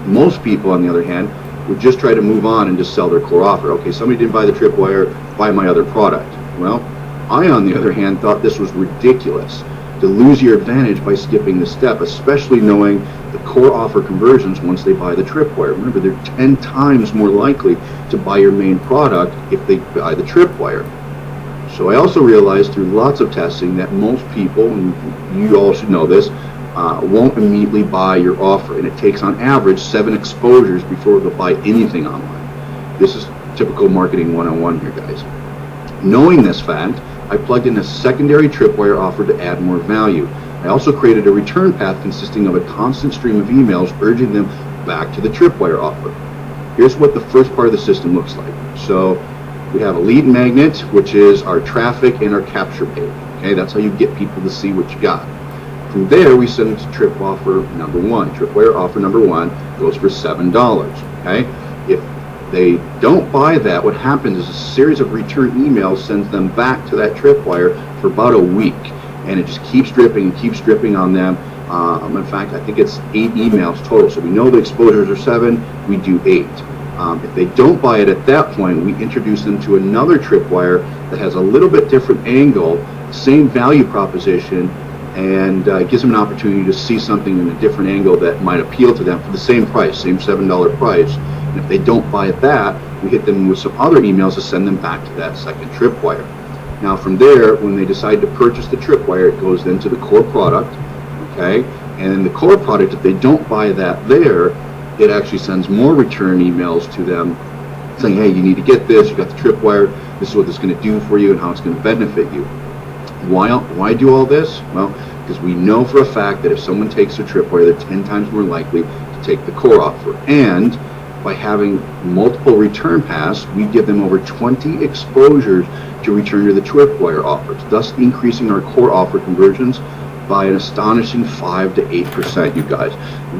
[SPEAKER 1] Most people, on the other hand, would just try to move on and just sell their core offer. Okay, somebody didn't buy the tripwire, buy my other product. Well, I, on the other hand, thought this was ridiculous, to lose your advantage by skipping the step, especially knowing the core offer conversions once they buy the tripwire. Remember, they're 10 times more likely to buy your main product if they buy the tripwire. So I also realized through lots of testing that most people, and you all should know this, won't immediately buy your offer, and it takes on average 7 exposures before they'll buy anything online. This is typical marketing 101 here, guys. Knowing this fact, I plugged in a secondary tripwire offer to add more value. I also created a return path consisting of a constant stream of emails urging them back to the tripwire offer. Here's what the first part of the system looks like. So we have a lead magnet, which is our traffic and our capture page. Okay, that's how you get people to see what you got. From there, we send them to trip offer number 1. Tripwire offer number 1 goes for $7. Okay, if they don't buy that, what happens is a series of return emails sends them back to that tripwire for about a week, and it just keeps dripping and keeps dripping on them. In fact, I think it's 8 emails total. So we know the exposures are 7. We do 8. If they don't buy it at that point, we introduce them to another tripwire that has a little bit different angle, same value proposition, and gives them an opportunity to see something in a different angle that might appeal to them for the same price, same $7 price. And if they don't buy that, we hit them with some other emails to send them back to that second tripwire. Now from there, when they decide to purchase the tripwire, it goes then to the core product, okay? And in the core product, if they don't buy that there, it actually sends more return emails to them saying, hey, you need to get this, you got the tripwire, this is what this is going to do for you and how it's going to benefit you. Why do all this? Well, because we know for a fact that if someone takes a tripwire, they're 10 times more likely to take the core offer. And by having multiple return paths, we give them over 20 exposures to return to the tripwire offers, thus increasing our core offer conversions by an astonishing 5 to 8%, you guys.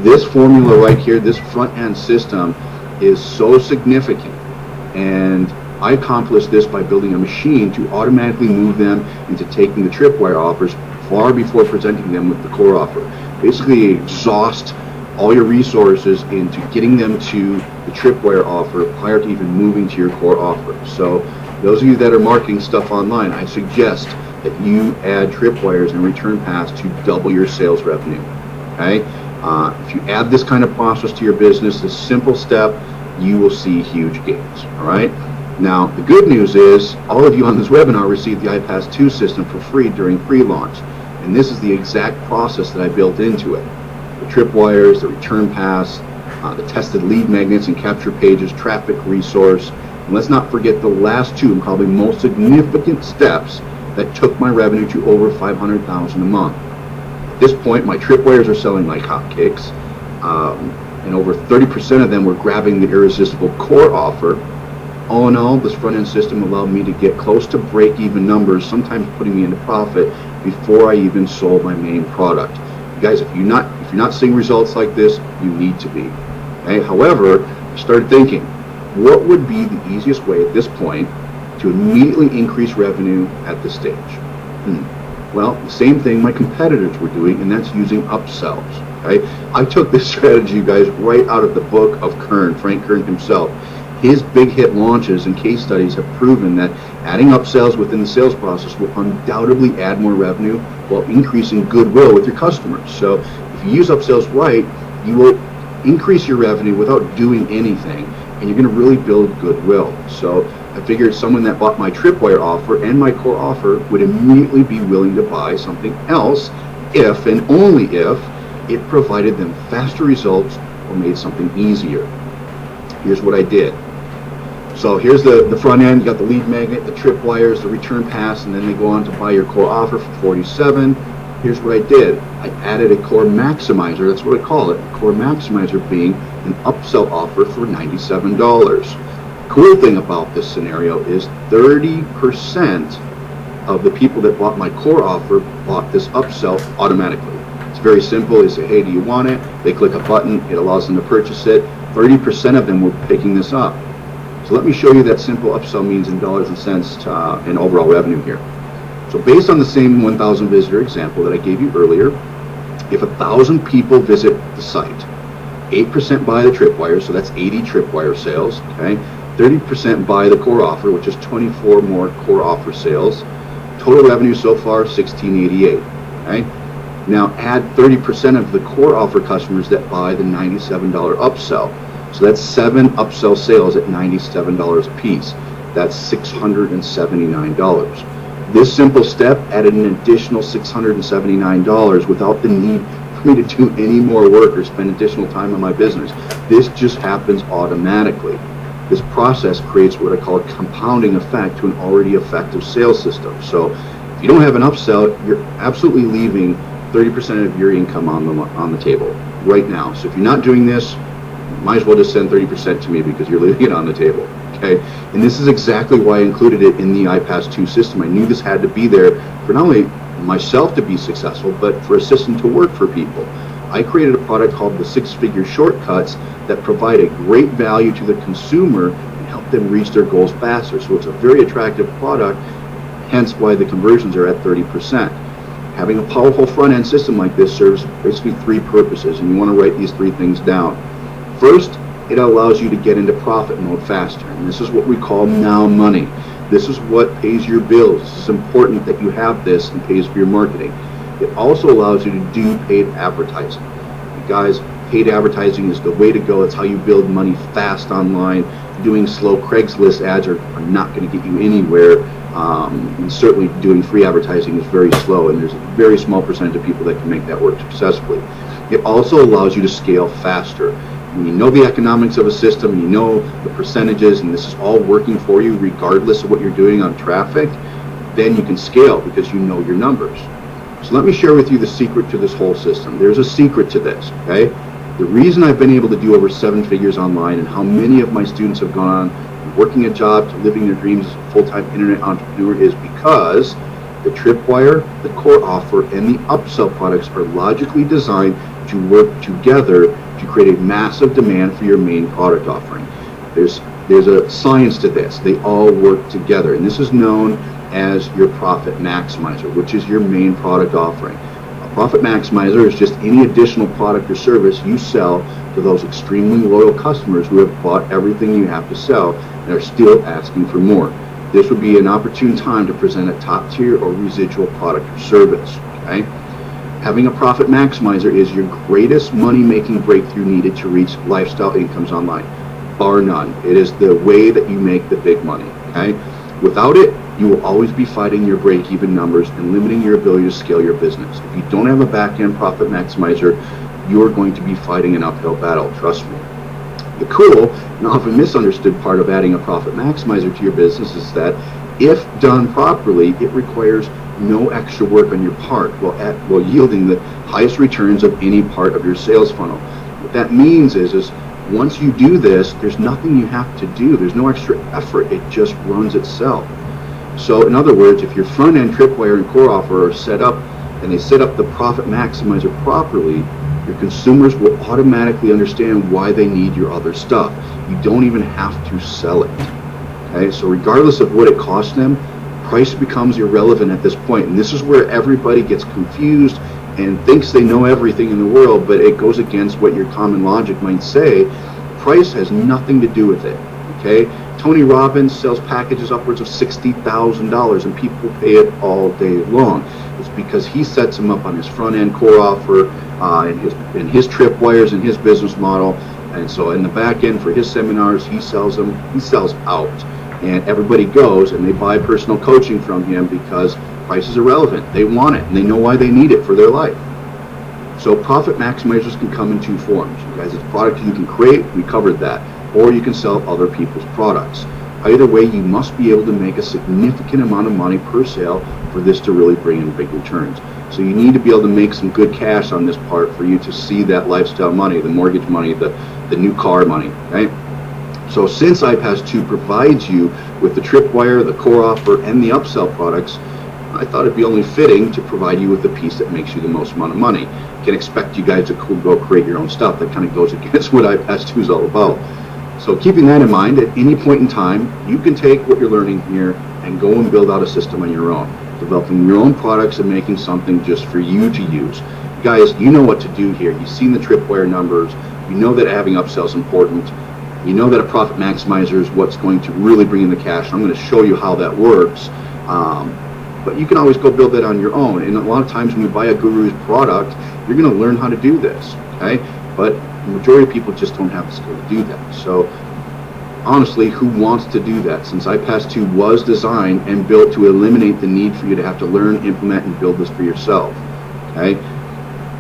[SPEAKER 1] This formula right here, this front-end system is so significant, and I accomplished this by building a machine to automatically move them into taking the tripwire offers far before presenting them with the core offer. Basically exhaust all your resources into getting them to the tripwire offer prior to even moving to your core offer. So those of you that are marketing stuff online, I suggest that you add tripwires and return paths to double your sales revenue. Okay? If you add this kind of process to your business, this simple step, you will see huge gains. All right? Now, the good news is all of you on this webinar received the iPas 2 system for free during pre-launch. And this is the exact process that I built into it. The tripwires, the return paths, the tested lead magnets and capture pages, traffic resource. And let's not forget the last 2 and probably most significant steps that took my revenue to over $500,000 a month. At this point, my tripwires are selling like hotcakes, and over 30% of them were grabbing the irresistible core offer. All in all, this front-end system allowed me to get close to break-even numbers, sometimes putting me into profit before I even sold my main product. You guys, if you're not seeing results like this, you need to be. Okay? However, I started thinking, what would be the easiest way at this point to immediately increase revenue at this stage? Well, the same thing my competitors were doing, and that's using upsells. Okay? I took this strategy, you guys, right out of the book of Frank Kern himself. His big hit launches and case studies have proven that adding upsells within the sales process will undoubtedly add more revenue while increasing goodwill with your customers. So if you use upsells right, you will increase your revenue without doing anything, and you're going to really build goodwill. So I figured someone that bought my tripwire offer and my core offer would immediately be willing to buy something else if and only if it provided them faster results or made something easier. Here's what I did. So here's the front end. You got the lead magnet, the tripwires, the return pass, and then they go on to buy your core offer for $47. here's what I did. I added a core maximizer, that's what I call it, a core maximizer being an upsell offer for $97. Cool thing about this scenario is 30% of the people that bought my core offer bought this upsell automatically. It's very simple. They say, hey, do you want it? They click a button. It allows them to purchase it. 30% of them were picking this up. So let me show you that simple upsell means in dollars and cents in overall revenue here. So based on the same 1,000 visitor example that I gave you earlier, if 1,000 people visit the site, 8% buy the tripwire, so that's 80 tripwire sales, okay? 30% buy the core offer, which is 24 more core offer sales. Total revenue so far, $1,688, okay? Now add 30% of the core offer customers that buy the $97 upsell. So that's 7 upsell sales at $97 a piece. That's $679. This simple step added an additional $679 without the need for me to do any more work or spend additional time on my business. This just happens automatically. This process creates what I call a compounding effect to an already effective sales system. So if you don't have an upsell, you're absolutely leaving 30% of your income on the table right now. So if you're not doing this, might as well just send 30% to me because you're leaving it on the table. Okay, and this is exactly why I included it in the iPas 2 system. I knew this had to be there for not only myself to be successful, but for a system to work for people. I created a product called the 6-Figure Shortcuts that provide a great value to the consumer and help them reach their goals faster. So it's a very attractive product, hence why the conversions are at 30%. Having a powerful front-end system like this serves basically 3 purposes, and you want to write these 3 things down. First, it allows you to get into profit mode faster, and this is what we call now money. This is what pays your bills. It's important that you have this and pays for your marketing. It also allows you to do paid advertising. Guys, paid advertising is the way to go. It's how you build money fast online. Doing slow Craigslist ads are not going to get you anywhere. And certainly doing free advertising is very slow, and there's a very small percentage of people that can make that work successfully. It also allows you to scale faster. When you know the economics of a system, you know the percentages, and this is all working for you regardless of what you're doing on traffic, then you can scale because you know your numbers. So let me share with you the secret to this whole system. There's a secret to this, okay? The reason I've been able to do over 7 figures online and how many of my students have gone on from working a job to living their dreams as a full-time internet entrepreneur is because the tripwire, the core offer, and the upsell products are logically designed to work together to create a massive demand for your main product offering. There's a science to this. They all work together, and this is known as your profit maximizer, which is your main product offering. A profit maximizer is just any additional product or service you sell to those extremely loyal customers who have bought everything you have to sell and are still asking for more. This would be an opportune time to present a top tier or residual product or service, okay? Having a profit maximizer is your greatest money-making breakthrough needed to reach lifestyle incomes online, bar none. It is the way that you make the big money, okay? Without it, you will always be fighting your break-even numbers and limiting your ability to scale your business. If you don't have a back-end profit maximizer, you are going to be fighting an uphill battle, trust me. The cool and often misunderstood part of adding a profit maximizer to your business is that if done properly, it requires no extra work on your part while yielding the highest returns of any part of your sales funnel. What that means is once you do this, there's nothing you have to do. There's no extra effort. It just runs itself. So in other words, if your front-end tripwire and core offer are set up and they set up the profit maximizer properly, your consumers will automatically understand why they need your other stuff. You don't even have to sell it. Okay? So regardless of what it costs them, price becomes irrelevant at this point. And this is where everybody gets confused and thinks they know everything in the world, but it goes against what your common logic might say. Price has nothing to do with it. Okay? Tony Robbins sells packages upwards of $60,000 and people pay it all day long. It's because he sets them up on his front-end core offer and his tripwires and his business model. And so in the back end for his seminars, he sells out. And everybody goes and they buy personal coaching from him because price is irrelevant. They want it and they know why they need it for their life. So profit maximizers can come in 2 forms. You guys, it's a product you can create, we covered that, or you can sell other people's products. Either way, you must be able to make a significant amount of money per sale for this to really bring in big returns. So you need to be able to make some good cash on this part for you to see that lifestyle money, the mortgage money, the new car money, right? So since iPas 2 provides you with the tripwire, the core offer, and the upsell products, I thought it'd be only fitting to provide you with the piece that makes you the most amount of money. I can expect you guys to go create your own stuff. That kind of goes against what iPas 2 is all about. So keeping that in mind, at any point in time, you can take what you're learning here and go and build out a system on your own, developing your own products and making something just for you to use. Guys, you know what to do here. You've seen the tripwire numbers. You know that having upsell is important. You know that a profit maximizer is what's going to really bring in the cash. I'm going to show you how that works. But you can always go build that on your own. And a lot of times when you buy a guru's product, you're going to learn how to do this, okay? But the majority of people just don't have the skill to do that. So honestly, who wants to do that? Since iPas 2 was designed and built to eliminate the need for you to have to learn, implement, and build this for yourself, okay?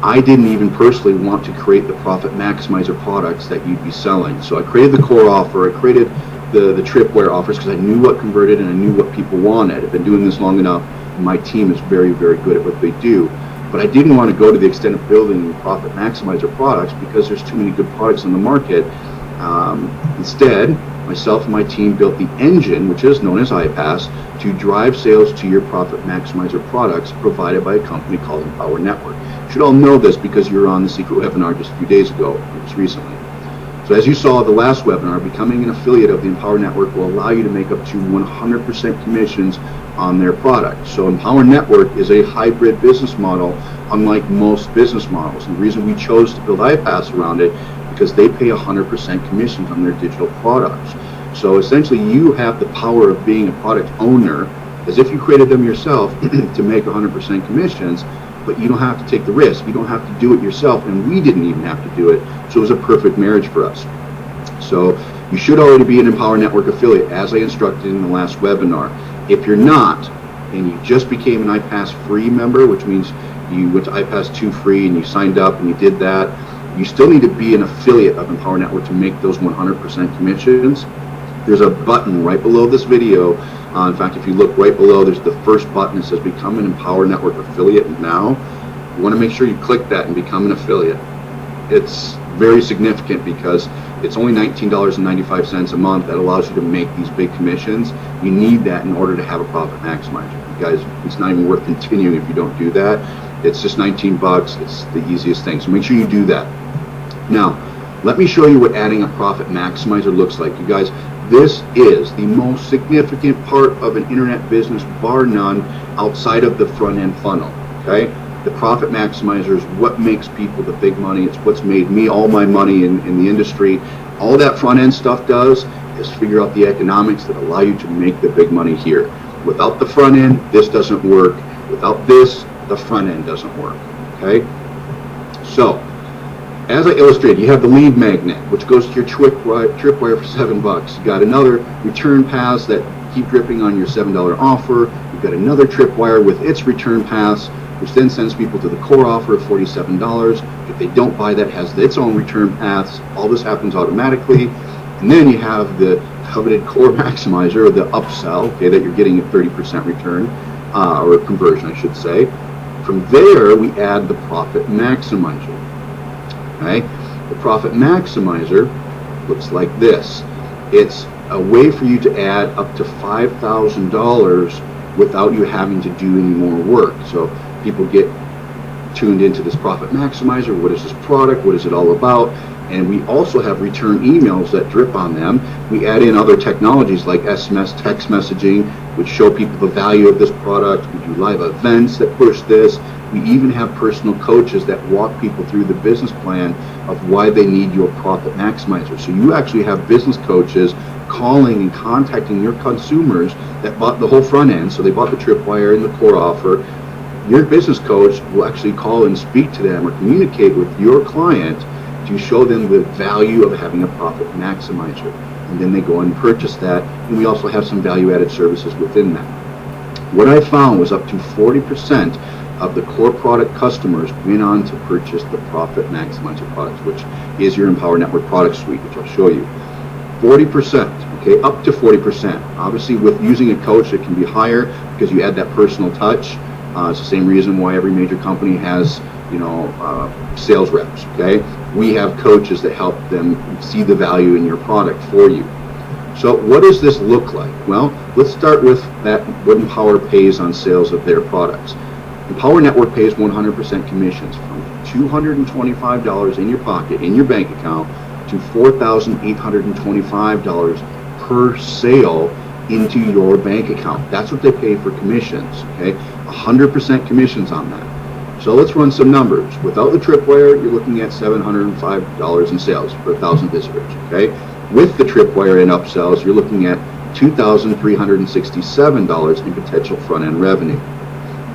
[SPEAKER 1] I didn't even personally want to create the profit maximizer products that you'd be selling. So I created the core offer, I created the tripwire offers because I knew what converted and I knew what people wanted. I've been doing this long enough. My team is very, very good at what they do. But I didn't want to go to the extent of building profit maximizer products because there's too many good products on the market. Instead, myself and my team built the engine, which is known as iPas, to drive sales to your profit maximizer products provided by a company called Empower Network. You should all know this because you were on the secret webinar just a few days ago, just recently. So as you saw the last webinar, becoming an affiliate of the Empower Network will allow you to make up to 100% commissions on their product. So Empower Network is a hybrid business model, unlike most business models. And the reason we chose to build iPas around it, because they pay 100% commissions on their digital products. So essentially you have the power of being a product owner, as if you created them yourself, to make 100% commissions, but you don't have to take the risk. You don't have to do it yourself, and we didn't even have to do it. So it was a perfect marriage for us. So you should already be an Empower Network affiliate, as I instructed in the last webinar. If you're not, and you just became an iPas free member, which means you went to iPas 2 free and you signed up and you did that, you still need to be an affiliate of Empower Network to make those 100% commissions. There's a button right below this video. In fact, if you look right below, there's the first button that says Become an Empower Network Affiliate Now. You want to make sure you click that and become an affiliate. It's very significant because it's only $19.95 a month that allows you to make these big commissions. You need that in order to have a profit maximizer. You guys, it's not even worth continuing if you don't do that. It's just 19 bucks. It's the easiest thing. So make sure you do that. Now, let me show you what adding a profit maximizer looks like. You guys, this is the most significant part of an internet business, bar none, outside of the front end funnel, okay? The profit maximizer is what makes people the big money. It's what's made me all my money in the industry. All that front end stuff does is figure out the economics that allow you to make the big money here. Without the front end, this doesn't work. Without this, the front end doesn't work, okay? So, as I illustrated, you have the lead magnet, which goes to your tripwire for $7. You got another return paths that keep dripping on your $7 offer. You've got another tripwire with its return paths, which then sends people to the core offer of $47. If they don't buy that, it has its own return paths. All this happens automatically. And then you have the coveted core maximizer, or the upsell, okay, that you're getting a 30% return, or conversion, I should say. From there, we add the profit maximizer. Okay? The profit maximizer looks like this. It's a way for you to add up to $5,000 without you having to do any more work. So people get tuned into this profit maximizer. What is this product? What is it all about? And we also have return emails that drip on them. We add in other technologies like SMS text messaging, which show people the value of this product. We do live events that push this. We even have personal coaches that walk people through the business plan of why they need your profit maximizer. So you actually have business coaches calling and contacting your consumers that bought the whole front end. So they bought the tripwire and the core offer. Your business coach will actually call and speak to them or communicate with your client to show them the value of having a profit maximizer. And then they go and purchase that. And we also have some value-added services within that. What I found was up to 40% of the core product customers went on to purchase the profit maximizer products, which is your Empower Network product suite, which I'll show you. 40%, Okay, up to 40%. Obviously, with using a coach, it can be higher because you add that personal touch. It's the same reason why every major company has, sales reps. Okay, we have coaches that help them see the value in your product for you. So what does this look like? Well, let's start with what Empower pays on sales of their products. Empower Network pays 100% commissions from $225 in your pocket, in your bank account, to $4,825 per sale into your bank account. That's what they pay for commissions, okay? 100% commissions on that. So let's run some numbers. Without the tripwire, you're looking at $705 in sales for 1,000 visitors, okay? With the tripwire and upsells, you're looking at $2,367 in potential front-end revenue.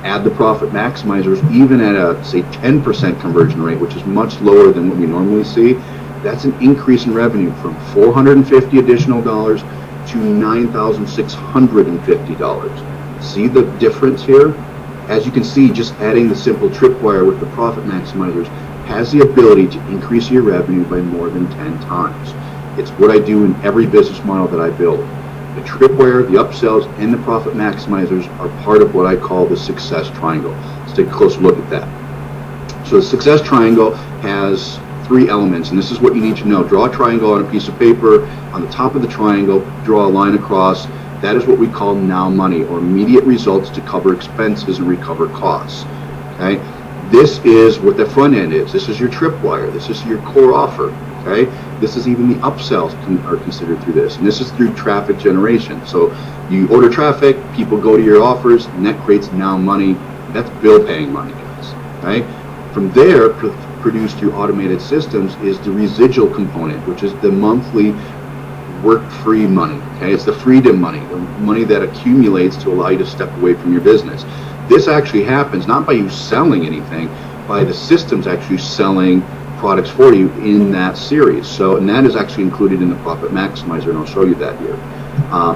[SPEAKER 1] Add the profit maximizers, even at a, say, 10% conversion rate, which is much lower than what we normally see. That's an increase in revenue from $450 additional dollars to $9,650. See the difference here? As you can see, just adding the simple tripwire with the profit maximizers has the ability to increase your revenue by more than 10 times. It's what I do in every business model that I build. The tripwire, the upsells, and the profit maximizers are part of what I call the success triangle. Let's take a closer look at that. So the success triangle has 3 elements, and this is what you need to know. Draw a triangle on a piece of paper. On the top of the triangle, draw a line across. That is what we call now money, or immediate results to cover expenses and recover costs. Okay? This is what the front end is. This is your tripwire. This is your core offer. Okay? This is even the upsells are considered through this, and this is through traffic generation. So you order traffic, people go to your offers, and that creates now money. That's bill paying money, guys. Okay? From there, produced through automated systems is the residual component, which is the monthly work-free money. Okay, it's the freedom money, the money that accumulates to allow you to step away from your business. This actually happens not by you selling anything, by the systems actually selling products for you in that series. So, and that is actually included in the profit maximizer, and I'll show you that here.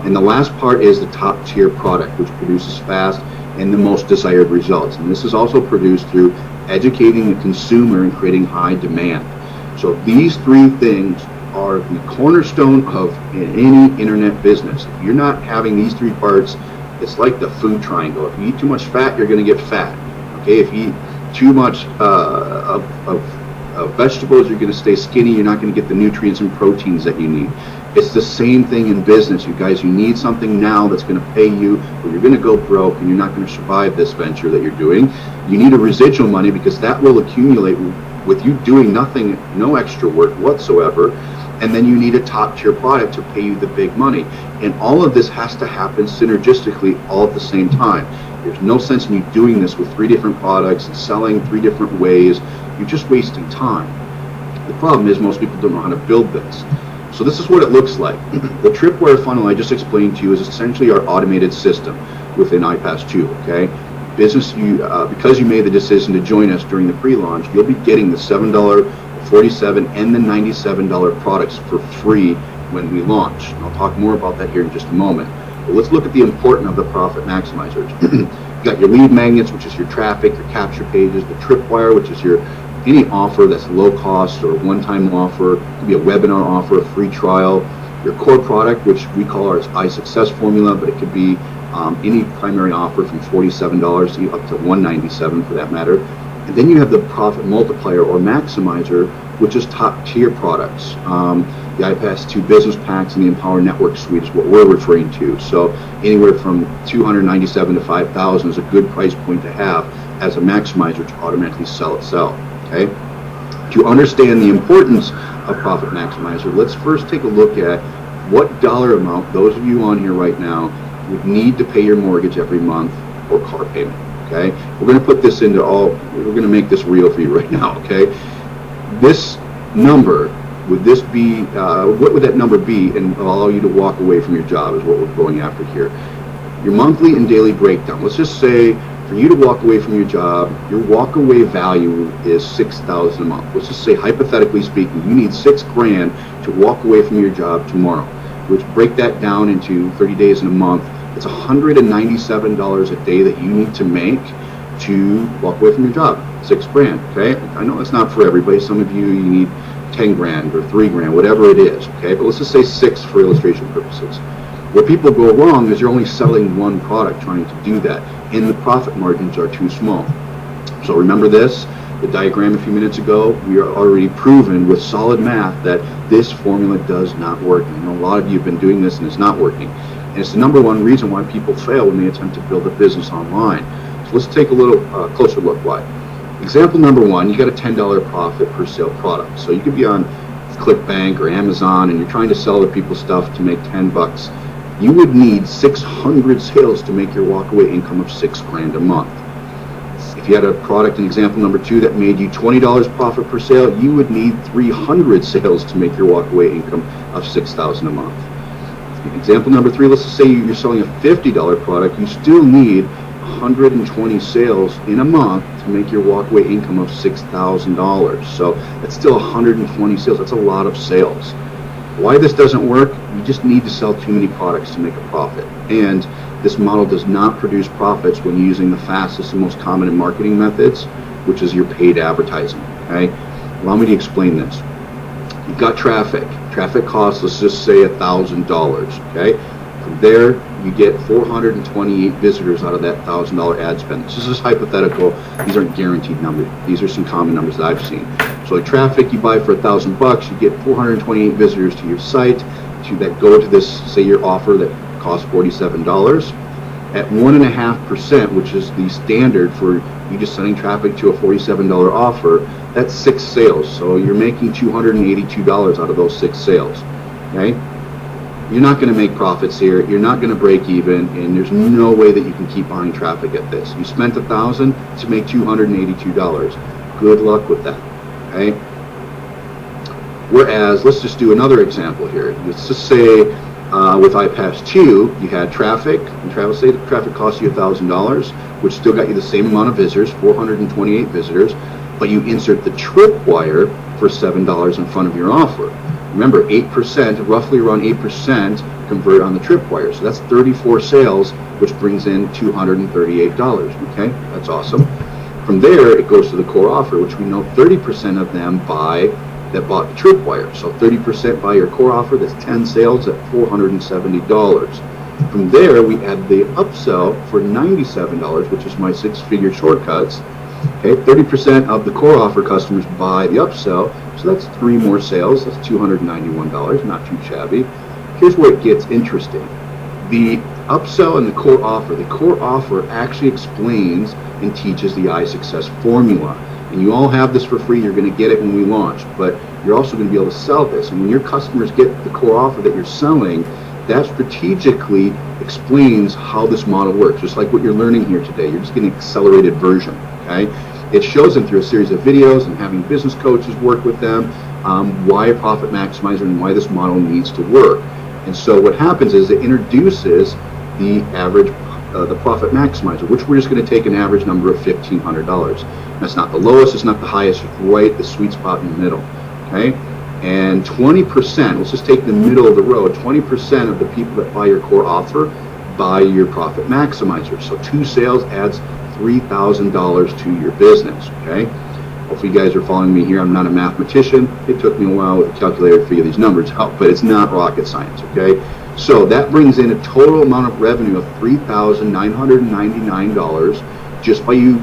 [SPEAKER 1] And the last part is the top tier product, which produces fast and the most desired results. And this is also produced through educating the consumer and creating high demand. So these 3 things are the cornerstone of any internet business. If you're not having these 3 parts, it's like the food triangle. If you eat too much fat, you're going to get fat. Okay, if you eat too much of vegetables, you're going to stay skinny. You're not going to get the nutrients and proteins that you need. It's the same thing in business, you guys. You need something now that's going to pay you, or you're going to go broke and you're not going to survive this venture that you're doing. You need a residual money because that will accumulate with you doing nothing, no extra work whatsoever. And then you need a top tier product to pay you the big money. And all of this has to happen synergistically all at the same time. There's no sense in you doing this with 3 different products and selling 3 different ways. You're just wasting time. The problem is most people don't know how to build this. So this is what it looks like. The tripwire funnel I just explained to you is essentially our automated system within iPas 2, okay? Because you made the decision to join us during the pre-launch, you'll be getting the $7, $47, and the $97 products for free when we launch. And I'll talk more about that here in just a moment. But let's look at the importance of the profit maximizers. You got your lead magnets, which is your traffic, your capture pages, the tripwire, which is your any offer that's low cost or one-time offer. It could be a webinar offer, a free trial. Your core product, which we call our iSuccess formula, but it could be any primary offer from $47 to up to $197 for that matter. And then you have the profit multiplier or maximizer, which is top tier products. The iPas 2 business packs and the Empower Network suite is what we're referring to. So anywhere from $297 to $5,000 is a good price point to have as a maximizer to automatically sell itself. Okay? To understand the importance of profit maximizer, let's first take a look at what dollar amount those of you on here right now would need to pay your mortgage every month or car payment. Okay, we're going to put this into we're going to make this real for you right now. Okay, this number, would this be, what would that number be and allow you to walk away from your job is what we're going after here. Your monthly and daily breakdown. Let's just say for you to walk away from your job, your walk away value is $6,000 a month. Let's just say, hypothetically speaking, you need $6,000 to walk away from your job tomorrow, which break that down into 30 days in a month. It's $197 a day that you need to make to walk away from your job. $6,000. Okay, I know it's not for everybody. Some of you need 10 grand or 3 grand, whatever it is, okay? But let's just say 6 for illustration purposes. Where people go wrong is you're only selling one product trying to do that, and the profit margins are too small. So remember this, the diagram a few minutes ago, we are already proven with solid math that this formula does not work. I know a lot of you have been doing this and it's not working. And it's the number one reason why people fail when they attempt to build a business online. So let's take a little closer look why. Example number one, you got a $10 profit per sale product. So you could be on ClickBank or Amazon and you're trying to sell other people's stuff to make 10 bucks. You would need 600 sales to make your walkaway income of 6 grand a month. If you had a product in example number 2 that made you $20 profit per sale, you would need 300 sales to make your walkaway income of $6,000 a month. Example number 3, let's just say you're selling a $50 product, you still need 120 sales in a month to make your walkaway income of $6,000. So that's still 120 sales. That's a lot of sales. Why this doesn't work? You just need to sell too many products to make a profit. And this model does not produce profits when using the fastest and most common in marketing methods, which is your paid advertising. Okay? Allow me to explain this. You've got traffic. Traffic costs, let's just say $1,000. Okay? From there, you get 428 visitors out of that $1,000 ad spend. This is just hypothetical. These aren't guaranteed numbers. These are some common numbers that I've seen. So like traffic you buy for $1,000, you get 428 visitors to your site that go to this, say your offer that costs $47. At 1.5%, which is the standard for you just sending traffic to a $47 offer, that's 6 sales. So you're making $282 out of those 6 sales. Okay? You're not going to make profits here. You're not going to break even, and there's no way that you can keep buying traffic at this. You spent $1,000 to make $282. Good luck with that. Okay? Whereas, let's just do another example here. Let's just say with iPas 2, you had traffic, and say the traffic cost you $1,000, which still got you the same amount of visitors, 428 visitors, but you insert the tripwire for $7 in front of your offer. Remember, 8%, roughly around 8%, convert on the tripwire. So that's 34 sales, which brings in $238. Okay, that's awesome. From there, it goes to the core offer, which we know 30% of them that bought the tripwire. So 30% buy your core offer, that's 10 sales at $470. From there, we add the upsell for $97, which is my 6-figure shortcuts. Okay, 30% of the core offer customers buy the upsell, so that's 3 more sales, that's $291, not too shabby. Here's where it gets interesting. The upsell and the core offer actually explains and teaches the iSuccess formula. And you all have this for free. You're going to get it when we launch, but you're also going to be able to sell this. And when your customers get the core offer that you're selling, that strategically explains how this model works. Just like what you're learning here today, you're just getting an accelerated version. Okay, it shows them through a series of videos and having business coaches work with them why a profit maximizer and why this model needs to work. And so what happens is it introduces the average, the profit maximizer, which we're just going to take an average number of $1,500. That's not the lowest, it's not the highest, it's right the sweet spot in the middle. Okay, and 20%, let's just take the middle of the road, 20% of the people that buy your core offer buy your profit maximizer. So 2 sales adds $3,000 to your business. Okay, hopefully you guys are following me here. I'm not a mathematician. It took me a while with a calculator to figure these numbers out, but it's not rocket science. Okay, so that brings in a total amount of revenue of $3,999 just by you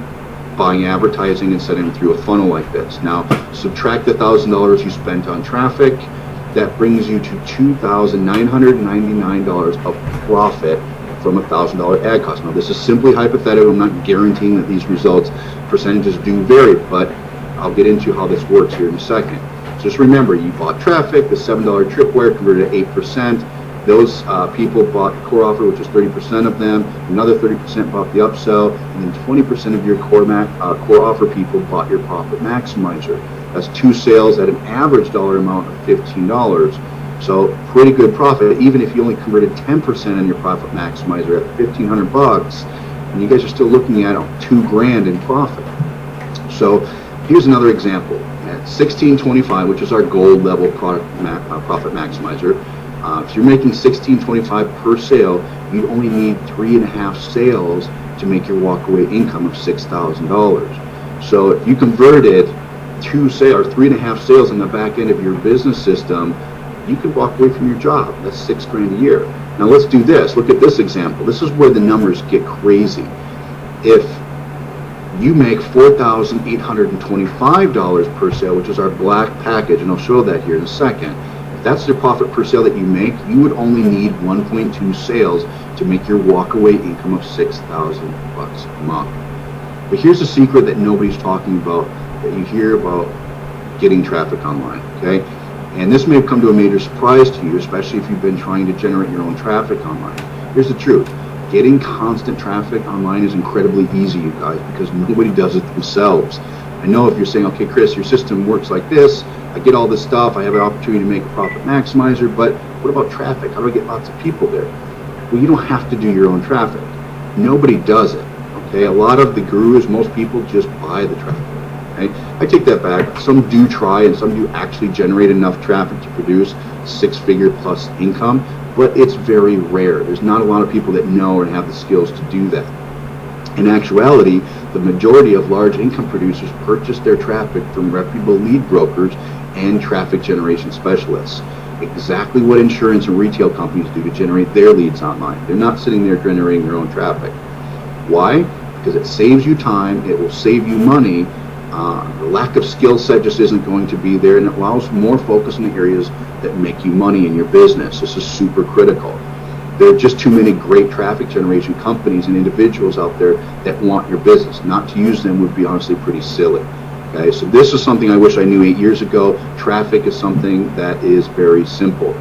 [SPEAKER 1] buying advertising and setting them through a funnel like this. Now subtract the $1,000 you spent on traffic, that brings you to $2,999 of profit from a $1,000 ad cost. Now this is simply hypothetical. I'm not guaranteeing that these results percentages do vary, but I'll get into how this works here in a second. So just remember, you bought traffic, the $7 tripwire converted at 8%. Those people bought the core offer, which is 30% of them. Another 30% bought the upsell, and then 20% of your core offer people bought your profit maximizer. That's 2 sales at an average dollar amount of $15. So pretty good profit, even if you only converted 10% on your profit maximizer at $1,500, and you guys are still looking at $2 grand in profit. So here's another example. At $16.25, which is our gold level profit maximizer, if you're making $16.25 per sale, you only need 3.5 sales to make your walkaway income of $6,000. So if you converted 2 sales or 3.5 sales on the back end of your business system, you could walk away from your job. That's $6,000 a year. Now let's do this. Look at this example. This is where the numbers get crazy. If you make $4,825 per sale, which is our black package, and I'll show that here in a second. If that's the profit per sale that you make, you would only need 1.2 sales to make your walkaway income of $6,000 a month. But here's a secret that nobody's talking about, that you hear about getting traffic online, okay? And this may have come to a major surprise to you, especially if you've been trying to generate your own traffic online. Here's the truth. Getting constant traffic online is incredibly easy, you guys, because nobody does it themselves. I know if you're saying, okay, Chris, your system works like this, I get all this stuff, I have an opportunity to make a profit maximizer, but what about traffic? How do I get lots of people there? Well, you don't have to do your own traffic. Nobody does it, okay? A lot of the gurus, most people just buy the traffic. Okay? I take that back. Some do try, and some do actually generate enough traffic to produce 6-figure plus income, but it's very rare. There's not a lot of people that know and have the skills to do that. In actuality, the majority of large income producers purchase their traffic from reputable lead brokers and traffic generation specialists. Exactly what insurance and retail companies do to generate their leads online. They're not sitting there generating their own traffic. Why? Because it saves you time, it will save you money. The lack of skill set just isn't going to be there, and it allows more focus in the areas that make you money in your business. This is super critical. There are just too many great traffic generation companies and individuals out there that want your business. Not to use them would be honestly pretty silly. Okay, so this is something I wish I knew 8 years ago. Traffic is something that is very simple.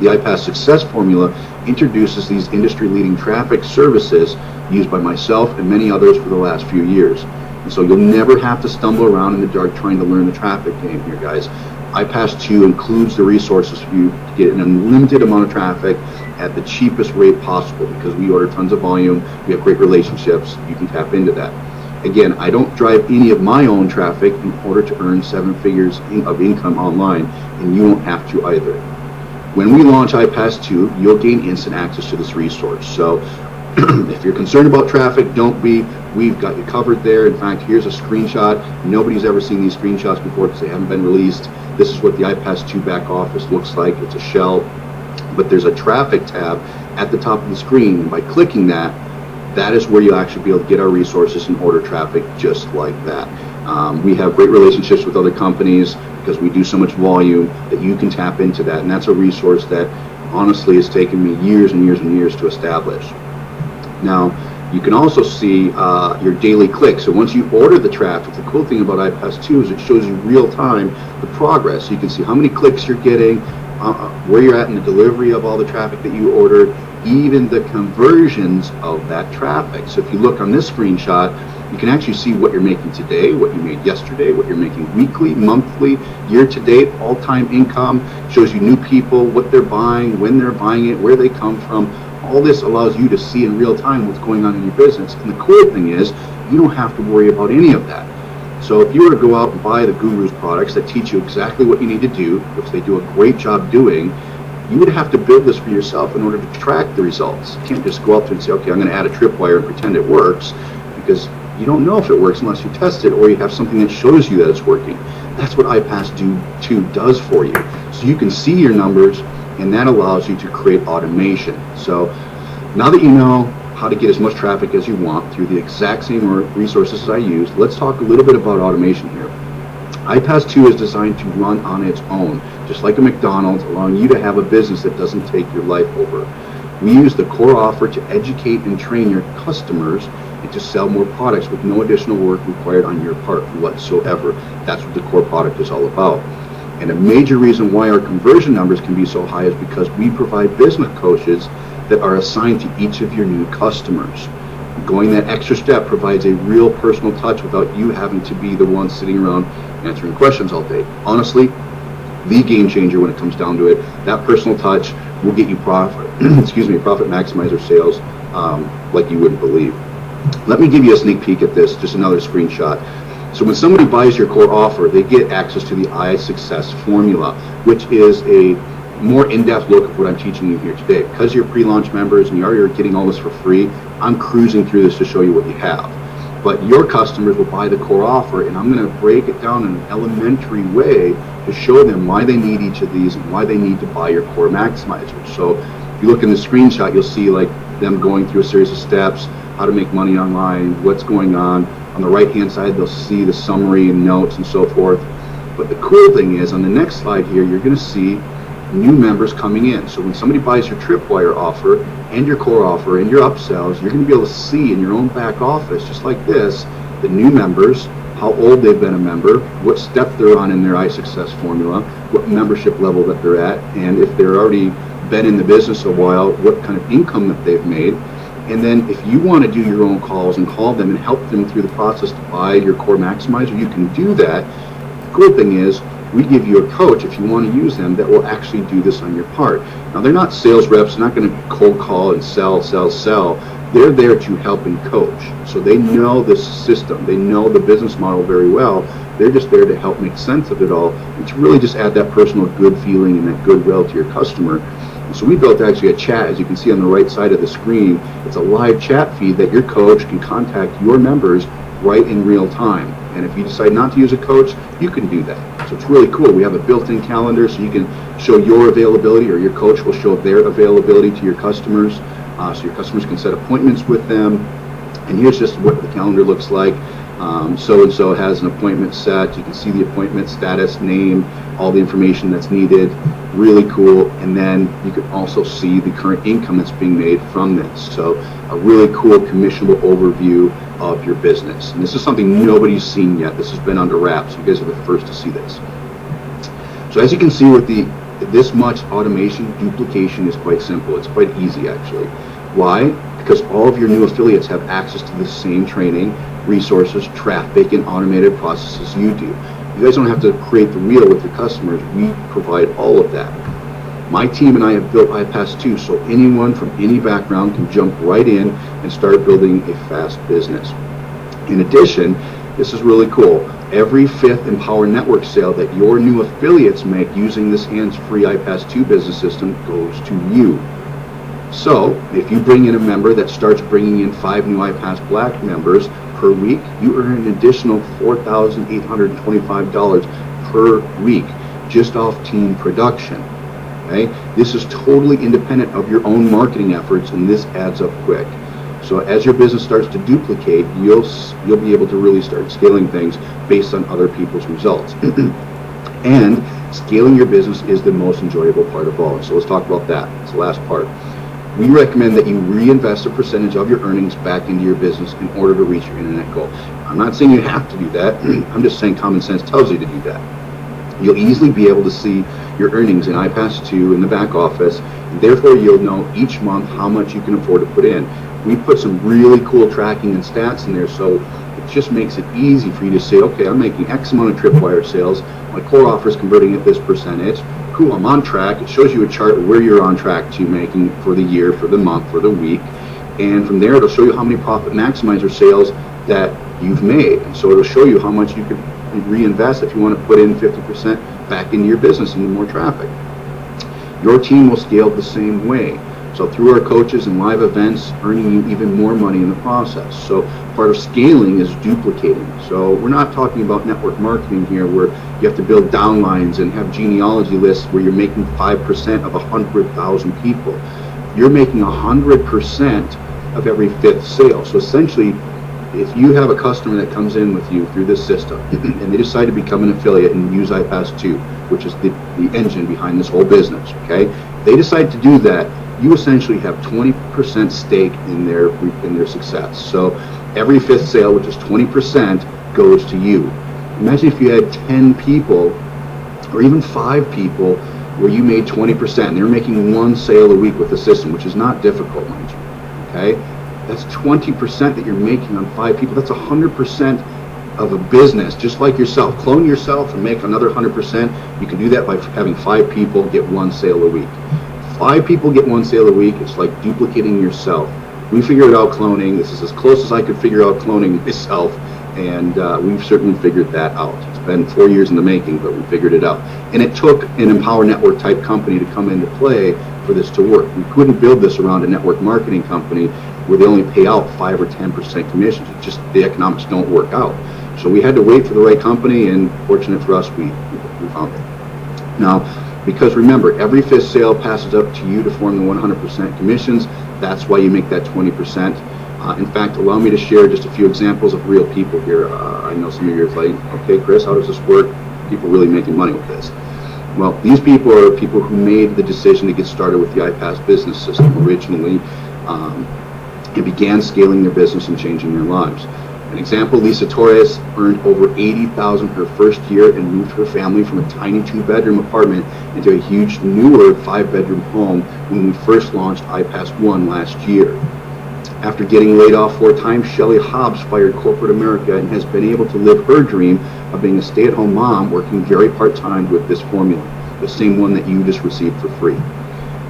[SPEAKER 1] The iPas success formula introduces these industry-leading traffic services used by myself and many others for the last few years. And so you'll never have to stumble around in the dark trying to learn the traffic game here, guys. iPas 2 includes the resources for you to get an unlimited amount of traffic at the cheapest rate possible, because we order tons of volume, we have great relationships, you can tap into that. Again, I don't drive any of my own traffic in order to earn 7 figures of income online, and you won't have to either. When we launch iPas 2, you'll gain instant access to this resource. So if you're concerned about traffic, don't be. We've got you covered there. In fact, here's a screenshot. Nobody's ever seen these screenshots before because they haven't been released. This is what the iPas 2 back office looks like. It's a shell, but there's a traffic tab at the top of the screen. And by clicking that, that is where you'll actually be able to get our resources and order traffic just like that. We have great relationships with other companies because we do so much volume that you can tap into that. And that's a resource that honestly has taken me years and years and years to establish. Now, you can also see your daily clicks. So once you order the traffic, the cool thing about iPas 2 is it shows you real time the progress. So you can see how many clicks you're getting, where you're at in the delivery of all the traffic that you ordered, even the conversions of that traffic. So if you look on this screenshot, you can actually see what you're making today, what you made yesterday, what you're making weekly, monthly, year to date, all-time income, shows you new people, what they're buying, when they're buying it, where they come from. All this allows you to see in real time what's going on in your business. And the cool thing is, you don't have to worry about any of that. So if you were to go out and buy the Guru's products that teach you exactly what you need to do, which they do a great job doing, you would have to build this for yourself in order to track the results. You can't just go out there and say, okay, I'm going to add a tripwire and pretend it works, because you don't know if it works unless you test it or you have something that shows you that it's working. That's what iPas 2 does for you. So you can see your numbers, and that allows you to create automation. So now that you know how to get as much traffic as you want through the exact same resources as I use, let's talk a little bit about automation here. iPas 2 is designed to run on its own, just like a McDonald's, allowing you to have a business that doesn't take your life over. We use the core offer to educate and train your customers and to sell more products with no additional work required on your part whatsoever. That's what the core product is all about. And a major reason why our conversion numbers can be so high is because we provide business coaches that are assigned to each of your new customers. Going that extra step provides a real personal touch without you having to be the one sitting around answering questions all day. Honestly, the game changer when it comes down to it, that personal touch will get you profit maximizer sales like you wouldn't believe. Let me give you a sneak peek at this, just another screenshot. So when somebody buys your core offer, they get access to the iSuccess formula, which is a more in-depth look at what I'm teaching you here today. Because you're pre-launch members and you're getting all this for free, I'm cruising through this to show you what you have. but your customers will buy the core offer, and I'm going to break it down in an elementary way to show them why they need each of these and why they need to buy your core maximizer. So if you look in the screenshot, you'll see like them going through a series of steps, how to make money online, what's going on. On the right hand side, they'll see the summary and notes and so forth. But the cool thing is, on the next slide here, you're going to see new members coming in. So when somebody buys your Tripwire offer and your core offer and your upsells, you're going to be able to see in your own back office, just like this, the new members, how old they've been a member, what step they're on in their iSuccess formula, what membership level that they're at, and if they're already been in the business a while, what kind of income that they've made. And then if you want to do your own calls and call them and help them through the process to buy your core maximizer, you can do that. The cool thing is, we give you a coach, if you want to use them, that will actually do this on your part. Now, they're not sales reps. They're not going to cold call and sell. They're there to help and coach. So they know the system. They know the business model very well. They're just there to help make sense of it all and to really just add that personal good feeling and that goodwill to your customer. And so we built actually a chat, as you can see on the right side of the screen. It's a live chat feed that your coach can contact your members right in real time. And if you decide not to use a coach, you can do that. So it's really cool. We have a built-in calendar, so you can show your availability, or your coach will show their availability to your customers. So your customers can set appointments with them. And here's just what the calendar looks like. So-and-so has an appointment set. You can see the appointment status, name, all the information that's needed. Really cool. And then you can also see the current income that's being made from this. So a really cool commissionable overview of your business. And this is something nobody's seen yet. This has been under wraps. You guys are the first to see this. So as you can see with this much automation, duplication is quite simple. It's quite easy actually. Why? Because all of your new affiliates have access to the same training, resources, traffic, and automated processes you do. You guys don't have to create the wheel with your customers. We provide all of that. My team and I have built iPas too, so anyone from any background can jump right in and start building a fast business. In addition, this is really cool. Every fifth Empower Network sale that your new affiliates make using this hands-free iPas 2 business system goes to you. So if you bring in a member that starts bringing in 5 new iPas Black members per week, you earn an additional $4,825 per week just off team production. Okay? This is totally independent of your own marketing efforts, and this adds up quick. So as your business starts to duplicate, you'll be able to really start scaling things based on other people's results. And scaling your business is the most enjoyable part of all. So let's talk about that. It's the last part. We recommend that you reinvest a percentage of your earnings back into your business in order to reach your internet goal. I'm not saying you have to do that. I'm just saying common sense tells you to do that. You'll easily be able to see your earnings in iPas 2 in the back office, and therefore you'll know each month how much you can afford to put in. We put some really cool tracking and stats in there, so it just makes it easy for you to say, okay, I'm making X amount of Tripwire sales, my core offer is converting at this percentage. Cool, I'm on track. It shows you a chart of where you're on track to making for the year, for the month, for the week. And from there, it'll show you how many Profit Maximizer sales that you've made. And so it'll show you how much you could reinvest if you want to put in 50% back into your business and more traffic. Your team will scale the same way. So through our coaches and live events, earning you even more money in the process. So part of scaling is duplicating. So we're not talking about network marketing here where you have to build downlines and have genealogy lists where you're making 5% of 100,000 people. You're making 100% of every fifth sale. So essentially, if you have a customer that comes in with you through this system and they decide to become an affiliate and use iPas 2, which is the engine behind this whole business, okay? They decide to do that, you essentially have 20% stake in their success. So every fifth sale, which is 20%, goes to you. Imagine if you had 10 people or even 5 people where you made 20%. They're making 1 sale a week with the system, which is not difficult, mind you. Okay? That's 20% that you're making on 5 people. That's 100% of a business, just like yourself. Clone yourself and make another 100%. You can do that by having 5 people get 1 sale a week. 5 people get 1 sale a week. It's like duplicating yourself. We figured out cloning. This is as close as I could figure out cloning myself, and we've certainly figured that out. It's been 4 years in the making, but we figured it out. And it took an Empower Network type company to come into play for this to work. We couldn't build this around a network marketing company. where they only pay out 5 or 10% commissions. It's just the economics don't work out. So we had to wait for the right company, and fortunate for us, we found it. Now, because remember, every fifth sale passes up to you to form the 100% commissions. That's why you make that 20%. In fact, allow me to share just a few examples of real people here. I know some of you are like, okay, Chris, how does this work? People really making money with this. Well, these people are people who made the decision to get started with the iPas business system originally and began scaling their business and changing their lives. An example, Lisa Torres earned over $80,000 her first year and moved her family from a tiny 2-bedroom apartment into a huge, newer 5-bedroom home when we first launched iPas 1 last year. After getting laid off 4 times, Shelly Hobbs fired corporate America and has been able to live her dream of being a stay-at-home mom working very part-time with this formula, the same one that you just received for free.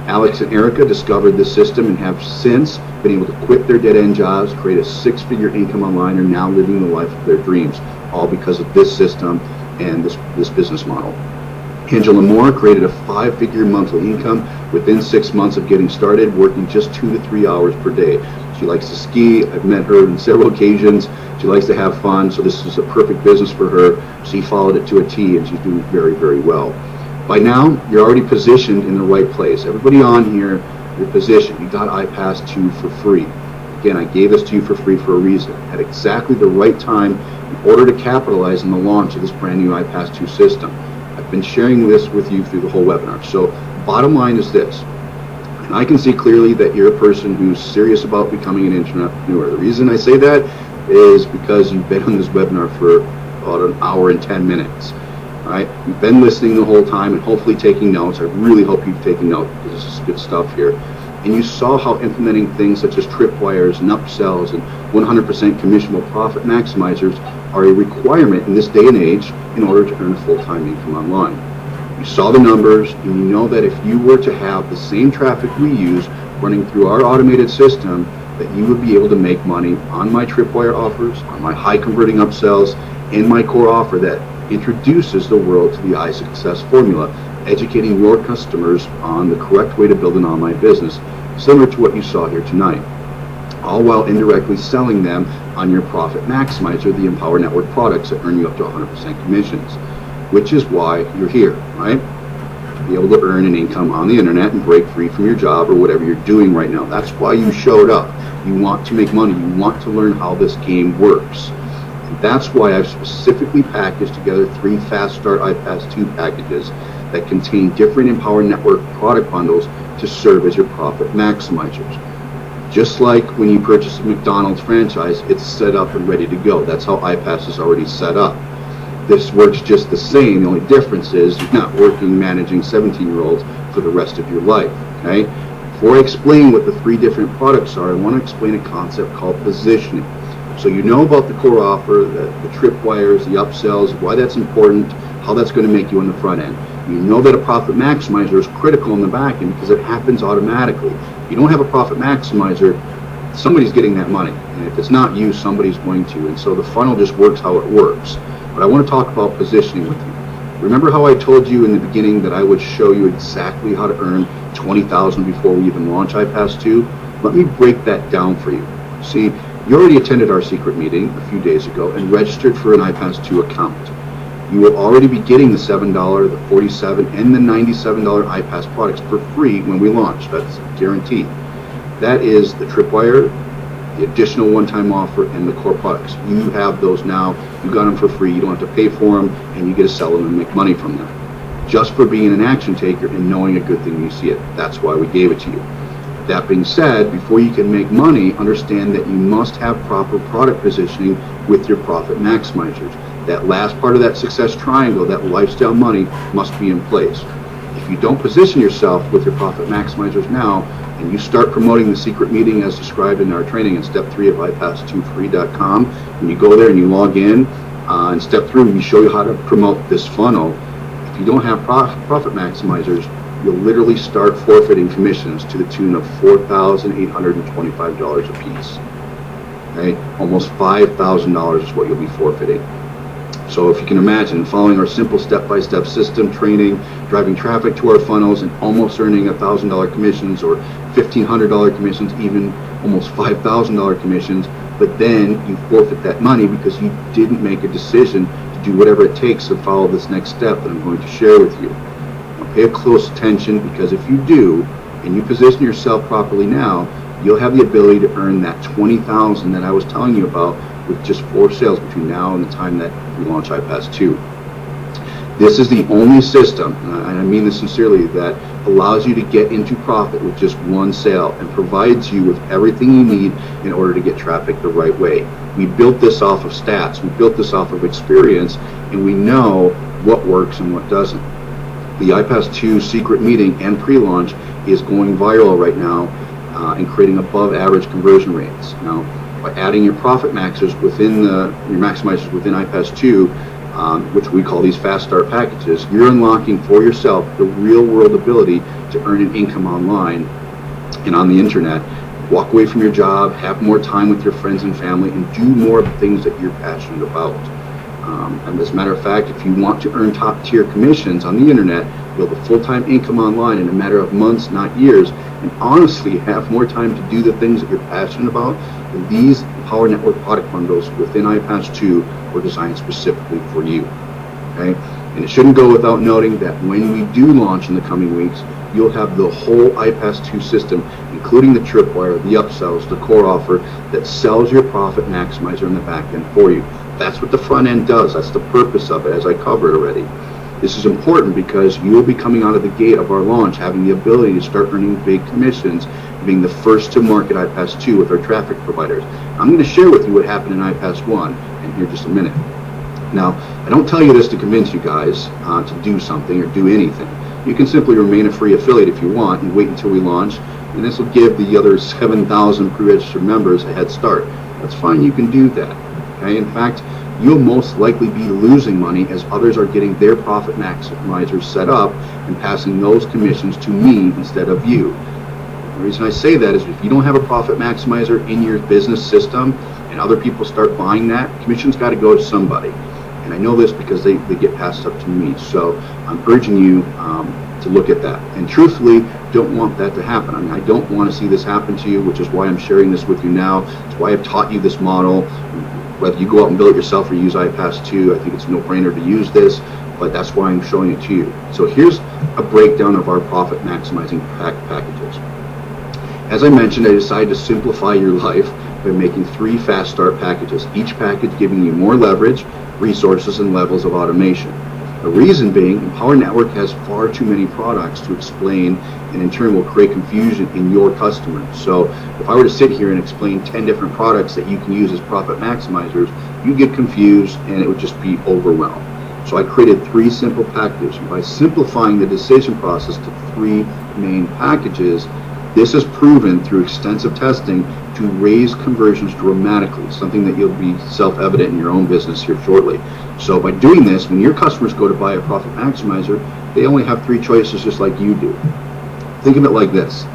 [SPEAKER 1] Alex and Erica discovered this system and have since been able to quit their dead-end jobs, create a 6-figure income online, and are now living the life of their dreams, all because of this system and this business model. Angela Moore created a 5-figure monthly income within 6 months of getting started, working just 2 to 3 hours per day. She likes to ski. I've met her on several occasions. She likes to have fun, so this is a perfect business for her. She followed it to a T, and she's doing very, very well. By now, you're already positioned in the right place. Everybody on here, you're positioned. You got iPas 2 for free. Again, I gave this to you for free for a reason. At exactly the right time in order to capitalize on the launch of this brand new iPas 2 system. I've been sharing this with you through the whole webinar. So bottom line is this, and I can see clearly that you're a person who's serious about becoming an entrepreneur. The reason I say that is because you've been on this webinar for about an hour and 10 minutes. All right, you've been listening the whole time and hopefully taking notes. I really hope you've taken notes because this is good stuff here. And you saw how implementing things such as tripwires and upsells and 100% commissionable profit maximizers are a requirement in this day and age in order to earn full-time income online. You saw the numbers, and you know that if you were to have the same traffic we use running through our automated system, that you would be able to make money on my tripwire offers, on my high-converting upsells, and my core offer that introduces the world to the iSuccess formula, educating your customers on the correct way to build an online business, similar to what you saw here tonight, all while indirectly selling them on your Profit Maximizer, the Empower Network products that earn you up to 100% commissions, which is why you're here, right? To be able to earn an income on the internet and break free from your job or whatever you're doing right now. That's why you showed up. You want to make money. You want to learn how this game works. And that's why I've specifically packaged together 3 Fast Start iPas 2 packages that contain different Empower Network product bundles to serve as your profit maximizers. Just like when you purchase a McDonald's franchise, it's set up and ready to go. That's how iPas is already set up. This works just the same. The only difference is you're not working managing 17-year-olds for the rest of your life, okay? Before I explain what the 3 different products are, I want to explain a concept called positioning. So you know about the core offer, the tripwires, the upsells, why that's important, how that's going to make you on the front end. You know that a profit maximizer is critical in the back end because it happens automatically. If you don't have a profit maximizer, somebody's getting that money. And if it's not you, somebody's going to. And so the funnel just works how it works. But I want to talk about positioning with you. Remember how I told you in the beginning that I would show you exactly how to earn $20,000 before we even launch iPas 2? Let me break that down for you. See, you already attended our secret meeting a few days ago and registered for an iPas 2 account. You will already be getting the $7, the $47, and the $97 iPas products for free when we launch. That's guaranteed. That is the tripwire, the additional one-time offer, and the core products. You have those now. You got them for free. You don't have to pay for them, and you get to sell them and make money from them. Just for being an action taker and knowing a good thing when you see it. That's why we gave it to you. That being said, before you can make money, understand that you must have proper product positioning with your profit maximizers. That last part of that success triangle, that lifestyle money, must be in place. If you don't position yourself with your profit maximizers now, and you start promoting the secret meeting as described in our training in step 3 of iPas2free.com, and you go there and you log in, in step 3 we show you how to promote this funnel. If you don't have profit maximizers, you'll literally start forfeiting commissions to the tune of $4,825 a piece. Okay, almost $5,000 is what you'll be forfeiting. So if you can imagine following our simple step-by-step system training, driving traffic to our funnels and almost earning $1,000 commissions or $1,500 commissions, even almost $5,000 commissions, but then you forfeit that money because you didn't make a decision to do whatever it takes to follow this next step that I'm going to share with you. Now pay close attention, because if you do and you position yourself properly now, you'll have the ability to earn that $20,000 that I was telling you about with just 4 sales between now and the time that we launch iPas 2. This is the only system, and I mean this sincerely, that allows you to get into profit with just 1 sale and provides you with everything you need in order to get traffic the right way. We built this off of stats, we built this off of experience, and we know what works and what doesn't. The iPas 2 secret meeting and pre-launch is going viral right now and creating above average conversion rates. Now, by adding your profit maxers within your maximizers within iPas 2, which we call these fast start packages, you're unlocking for yourself the real world ability to earn an income online and on the internet, walk away from your job, have more time with your friends and family, and do more of the things that you're passionate about. And as a matter of fact, if you want to earn top tier commissions on the internet, build a full-time income online in a matter of months, not years, and honestly have more time to do the things that you're passionate about, then these Power Network product bundles within iPas 2 were designed specifically for you. Okay? And it shouldn't go without noting that when we do launch in the coming weeks, you'll have the whole iPas 2 system, including the tripwire, the upsells, the core offer that sells your profit maximizer in the back end for you. That's what the front end does. That's the purpose of it, as I covered already. This is important because you will be coming out of the gate of our launch having the ability to start earning big commissions, being the first to market iPas 2 with our traffic providers. I'm going to share with you what happened in iPas 1 in here just a minute. Now, I don't tell you this to convince you guys to do something or do anything. You can simply remain a free affiliate if you want and wait until we launch, and this will give the other 7,000 pre-registered members a head start. That's fine, you can do that. Okay? In fact, you'll most likely be losing money as others are getting their profit maximizers set up and passing those commissions to me instead of you. The reason I say that is if you don't have a profit maximizer in your business system and other people start buying that, commission's got to go to somebody. And I know this because they get passed up to me. So I'm urging you to look at that. And truthfully, don't want that to happen. I mean, I don't want to see this happen to you, which is why I'm sharing this with you now. It's why I've taught you this model. Whether you go out and build it yourself or use iPas 2, I think it's a no-brainer to use this, but that's why I'm showing it to you. So here's a breakdown of our profit maximizing packages. As I mentioned, I decided to simplify your life by making 3 fast start packages, each package giving you more leverage, resources, and levels of automation. The reason being, Empower Network has far too many products to explain, and in turn will create confusion in your customers. So if I were to sit here and explain 10 different products that you can use as profit maximizers, you'd get confused and it would just be overwhelmed. So I created 3 simple packages. By simplifying the decision process to 3 main packages, this is proven through extensive testing to raise conversions dramatically, something that you'll be self-evident in your own business here shortly. So by doing this, when your customers go to buy a profit maximizer, they only have 3 choices just like you do. Think of it like this.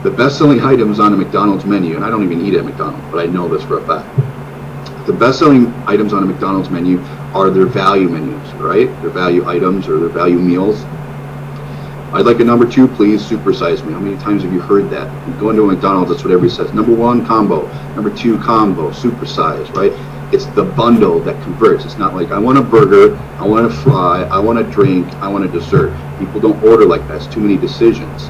[SPEAKER 1] The best-selling items on a McDonald's menu, and I don't even eat at McDonald's, but I know this for a fact. The best-selling items on a McDonald's menu are their value menus, right? Their value items or their value meals. I'd like a number 2, please, supersize me. How many times have you heard that? You go into a McDonald's, that's what everybody says. Number 1, combo. Number 2, combo, supersize, right? It's the bundle that converts. It's not like, I want a burger, I want a fry, I want a drink, I want a dessert. People don't order like that. It's too many decisions.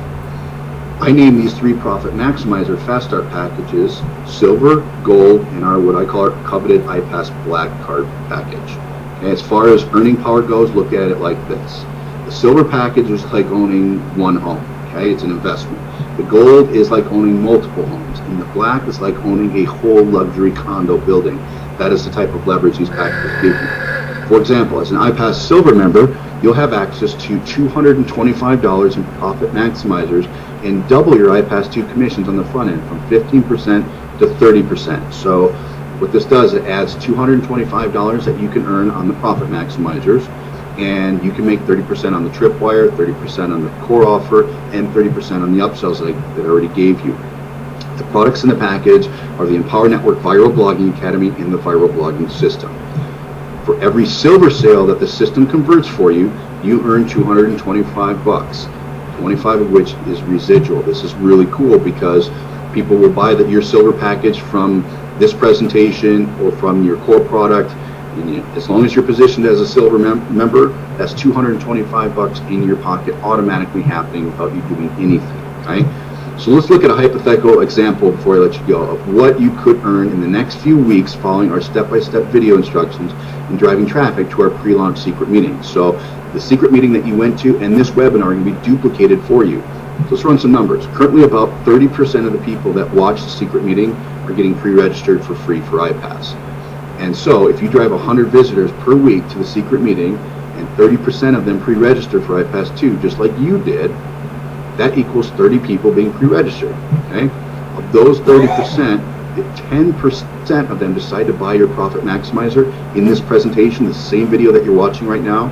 [SPEAKER 1] I named these 3 profit maximizer fast start packages silver, gold, and our what I call our coveted iPas black card package. Okay, as far as earning power goes, look at it like this. The silver package is like owning 1 home. Okay, it's an investment. The gold is like owning multiple homes, and the black is like owning a whole luxury condo building. That is the type of leverage these packages give you. For example, as an iPas Silver member, you'll have access to $225 in profit maximizers and double your iPas 2 commissions on the front end from 15% to 30%. So what this does, it adds $225 that you can earn on the profit maximizers, and you can make 30% on the tripwire, 30% on the core offer, and 30% on the upsells that I already gave you. The products in the package are the Empower Network Viral Blogging Academy and the Viral Blogging System. For every silver sale that the system converts for you, you earn 225 bucks, 25 of which is residual. This is really cool because people will buy your silver package from this presentation or from your core product. And as long as you're positioned as a silver member, that's 225 bucks in your pocket automatically happening without you doing anything, okay? So let's look at a hypothetical example before I let you go of what you could earn in the next few weeks following our step-by-step video instructions in driving traffic to our pre-launch secret meeting. So the secret meeting that you went to and this webinar are going to be duplicated for you. So let's run some numbers. Currently, about 30% of the people that watch the secret meeting are getting pre-registered for free for iPas. And so if you drive 100 visitors per week to the secret meeting and 30% of them pre-registered for iPas 2, just like you did, that equals 30 people being pre-registered, okay? Of those 30%, if 10% of them decide to buy your Profit Maximizer in this presentation, the same video that you're watching right now,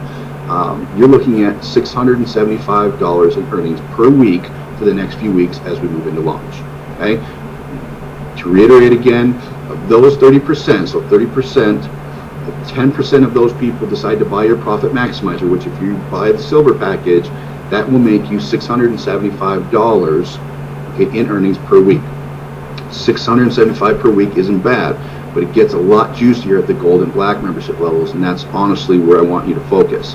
[SPEAKER 1] you're looking at $675 in earnings per week for the next few weeks as we move into launch, okay? To reiterate again, of those 30%, so 30%, if 10% of those people decide to buy your Profit Maximizer, which if you buy the silver package, that will make you $675 in earnings per week. $675 per week isn't bad, but it gets a lot juicier at the gold and black membership levels, and that's honestly where I want you to focus.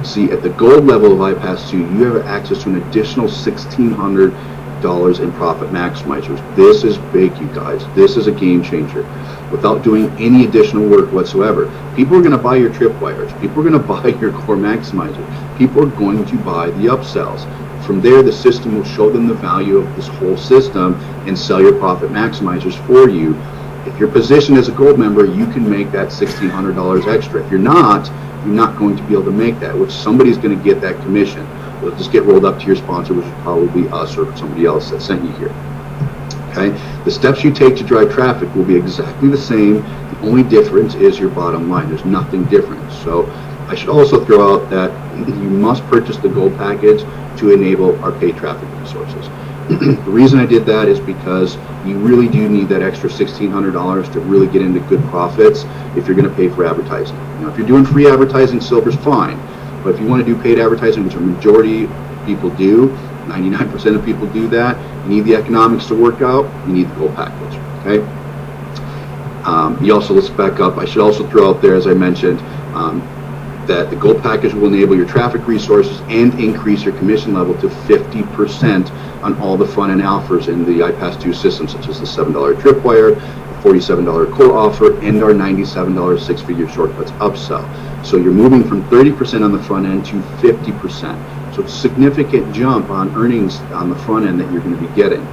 [SPEAKER 1] See, at the gold level of iPas 2, you have access to an additional $1,600 in Profit Maximizers. This is big, you guys. This is a game changer. Without doing any additional work whatsoever. People are going to buy your tripwires. People are going to buy your core maximizer. People are going to buy the upsells. From there, the system will show them the value of this whole system and sell your Profit Maximizers for you. If you're positioned as a gold member, you can make that $1,600 extra. If you're not going to be able to make that, which somebody's going to get that commission. It'll just get rolled up to your sponsor, which is probably us or somebody else that sent you here. Okay? The steps you take to drive traffic will be exactly the same. The only difference is your bottom line. There's nothing different. So I should also throw out that you must purchase the gold package to enable our paid traffic resources. The reason I did that is because you really do need that extra $1,600 to really get into good profits if you're going to pay for advertising. Now, if you're doing free advertising, silver's fine. But if you want to do paid advertising, which a majority of people do, 99% of people do that, you need the economics to work out, you need the gold package, okay? You also, let's back up, I should also throw out there, as I mentioned, that the gold package will enable your traffic resources and increase your commission level to 50% on all the front-end offers in the iPas 2 system, such as the $7 tripwire, $47 core offer, and our $97 six-figure shortcuts upsell. So you're moving from 30% on the front end to 50%. So it's a significant jump on earnings on the front end that you're going to be getting.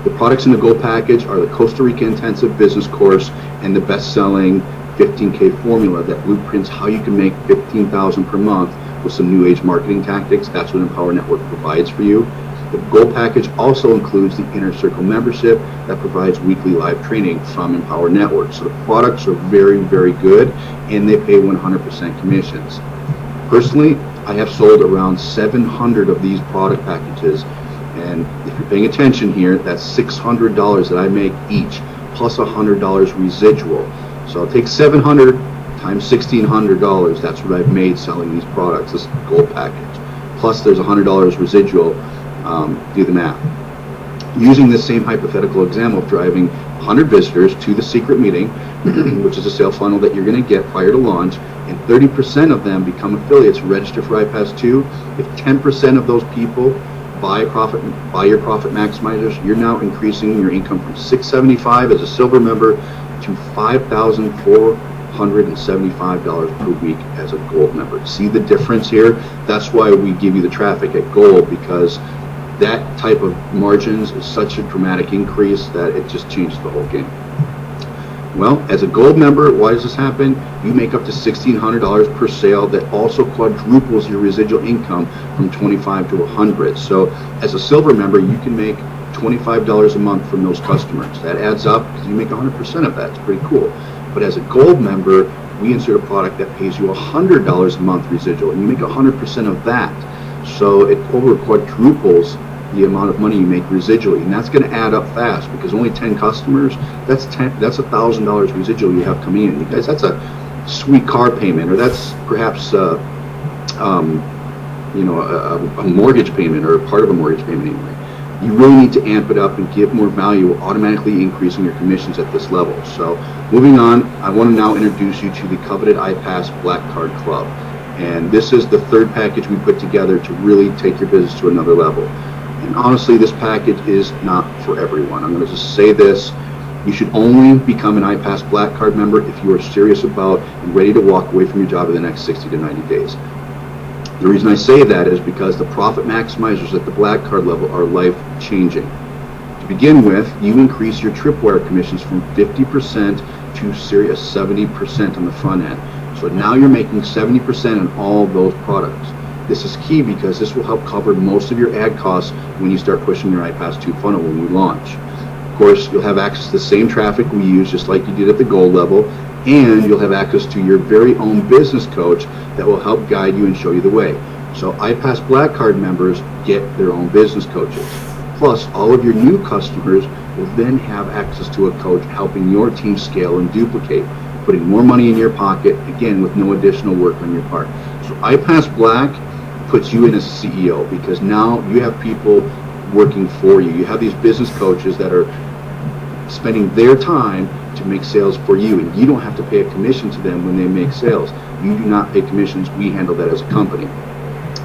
[SPEAKER 1] The products in the gold package are the Costa Rica Intensive Business Course and the best-selling 15K formula that blueprints how you can make $15,000 per month with some new age marketing tactics. That's what Empower Network provides for you. The gold package also includes the Inner Circle membership that provides weekly live training from Empower Network. So the products are very, very good, and they pay 100% commissions. Personally, I have sold around 700 of these product packages, and if you're paying attention here, that's $600 that I make each, plus $100 residual. So I'll take 700 times $1,600. That's what I've made selling these products, this gold package. Plus there's $100 residual. Do the math. Using this same hypothetical example of driving 100 visitors to the secret meeting, which is a sales funnel that you're going to get prior to launch, and 30% of them become affiliates, register for iPas 2. If 10% of those people buy your Profit Maximizers, you're now increasing your income from $675 as a silver member to $5,475 per week as a gold member. See the difference here? That's why we give you the traffic at gold, because that type of margins is such a dramatic increase that it just changes the whole game. Well, as a gold member, why does this happen? You make up to $1,600 per sale that also quadruples your residual income from 25 to 100. So as a silver member, you can make $25 a month from those customers. That adds up because you make 100% of that. It's pretty cool. But as a gold member, we insert a product that pays you $100 a month residual, and you make 100% of that. So it over quadruples the amount of money you make residually, and that's going to add up fast because only 10 customers, that's $1,000 residual you have coming in. You guys, that's a sweet car payment, or that's perhaps a mortgage payment, or part of a mortgage payment anyway. You really need to amp it up and give more value, automatically increasing your commissions at this level. So moving on, I want to now introduce you to the coveted iPas Black Card Club. And this is the third package we put together to really take your business to another level. And honestly, this package is not for everyone. I'm going to just say this. You should only become an iPas Black Card member if you are serious about and ready to walk away from your job in the next 60 to 90 days. The reason I say that is because the profit maximizers at the Black Card level are life-changing. To begin with, you increase your tripwire commissions from 50% to serious 70% on the front end. So now you're making 70% on all those products. This is key because this will help cover most of your ad costs when you start pushing your iPas 2 funnel when we launch. Of course, you'll have access to the same traffic we use just like you did at the Gold level, and you'll have access to your very own business coach that will help guide you and show you the way. So iPas Black Card members get their own business coaches. Plus, all of your new customers will then have access to a coach helping your team scale and duplicate, putting more money in your pocket, again, with no additional work on your part. So iPas Black puts you in as a CEO because now you have people working for you. You have these business coaches that are spending their time to make sales for you, and you don't have to pay a commission to them when they make sales. You do not pay commissions. We handle that as a company.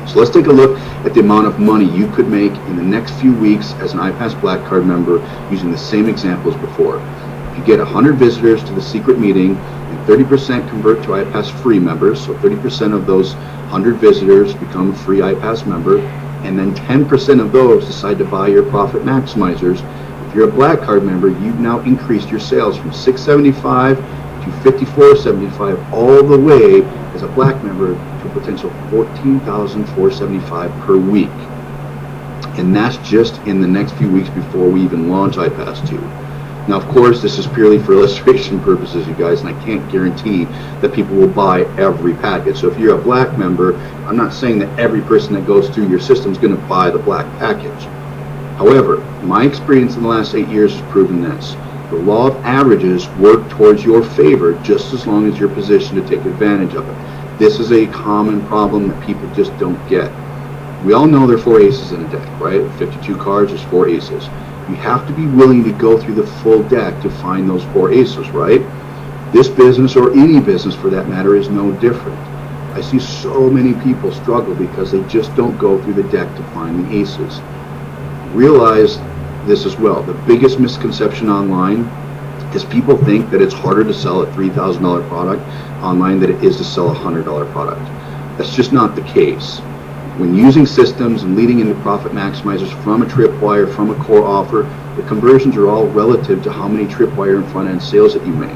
[SPEAKER 1] So let's take a look at the amount of money you could make in the next few weeks as an iPas Black Card member using the same example as before. If you get 100 visitors to the secret meeting and 30% convert to iPas free members, so 30% of those 100 visitors become a free iPas member, and then 10% of those decide to buy your profit maximizers. If you're a Black Card member, you've now increased your sales from $675 to $54.75 all the way as a Black member to a potential $14,475 per week. And that's just in the next few weeks before we even launch iPas 2. Now, of course, this is purely for illustration purposes, you guys, and I can't guarantee that people will buy every package. So if you're a Black member, I'm not saying that every person that goes through your system is going to buy the Black package. However, my experience in the last 8 years has proven this. The law of averages work towards your favor just as long as you're positioned to take advantage of it. This is a common problem that people just don't get. We all know there are 4 aces in a deck, right? 52 cards, there's 4 aces. You have to be willing to go through the full deck to find those 4 aces, right? This business, or any business for that matter, is no different. I see so many people struggle because they just don't go through the deck to find the aces. Realize this as well. The biggest misconception online is people think that it's harder to sell a $3,000 product online than it is to sell a $100 product. That's just not the case. When using systems and leading into profit maximizers from a tripwire, from a core offer, the conversions are all relative to how many tripwire and front end sales that you make.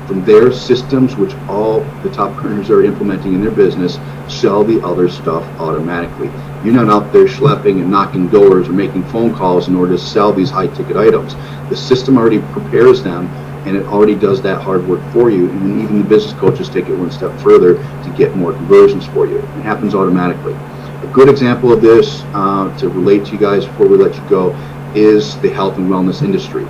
[SPEAKER 1] From there, systems, which all the top earners are implementing in their business, sell the other stuff automatically. You're not out there schlepping and knocking doors or making phone calls in order to sell these high-ticket items. The system already prepares them, and it already does that hard work for you, and then even the business coaches take it one step further to get more conversions for you. It happens automatically. A good example of this, to relate to you guys before we let you go, is the health and wellness industry.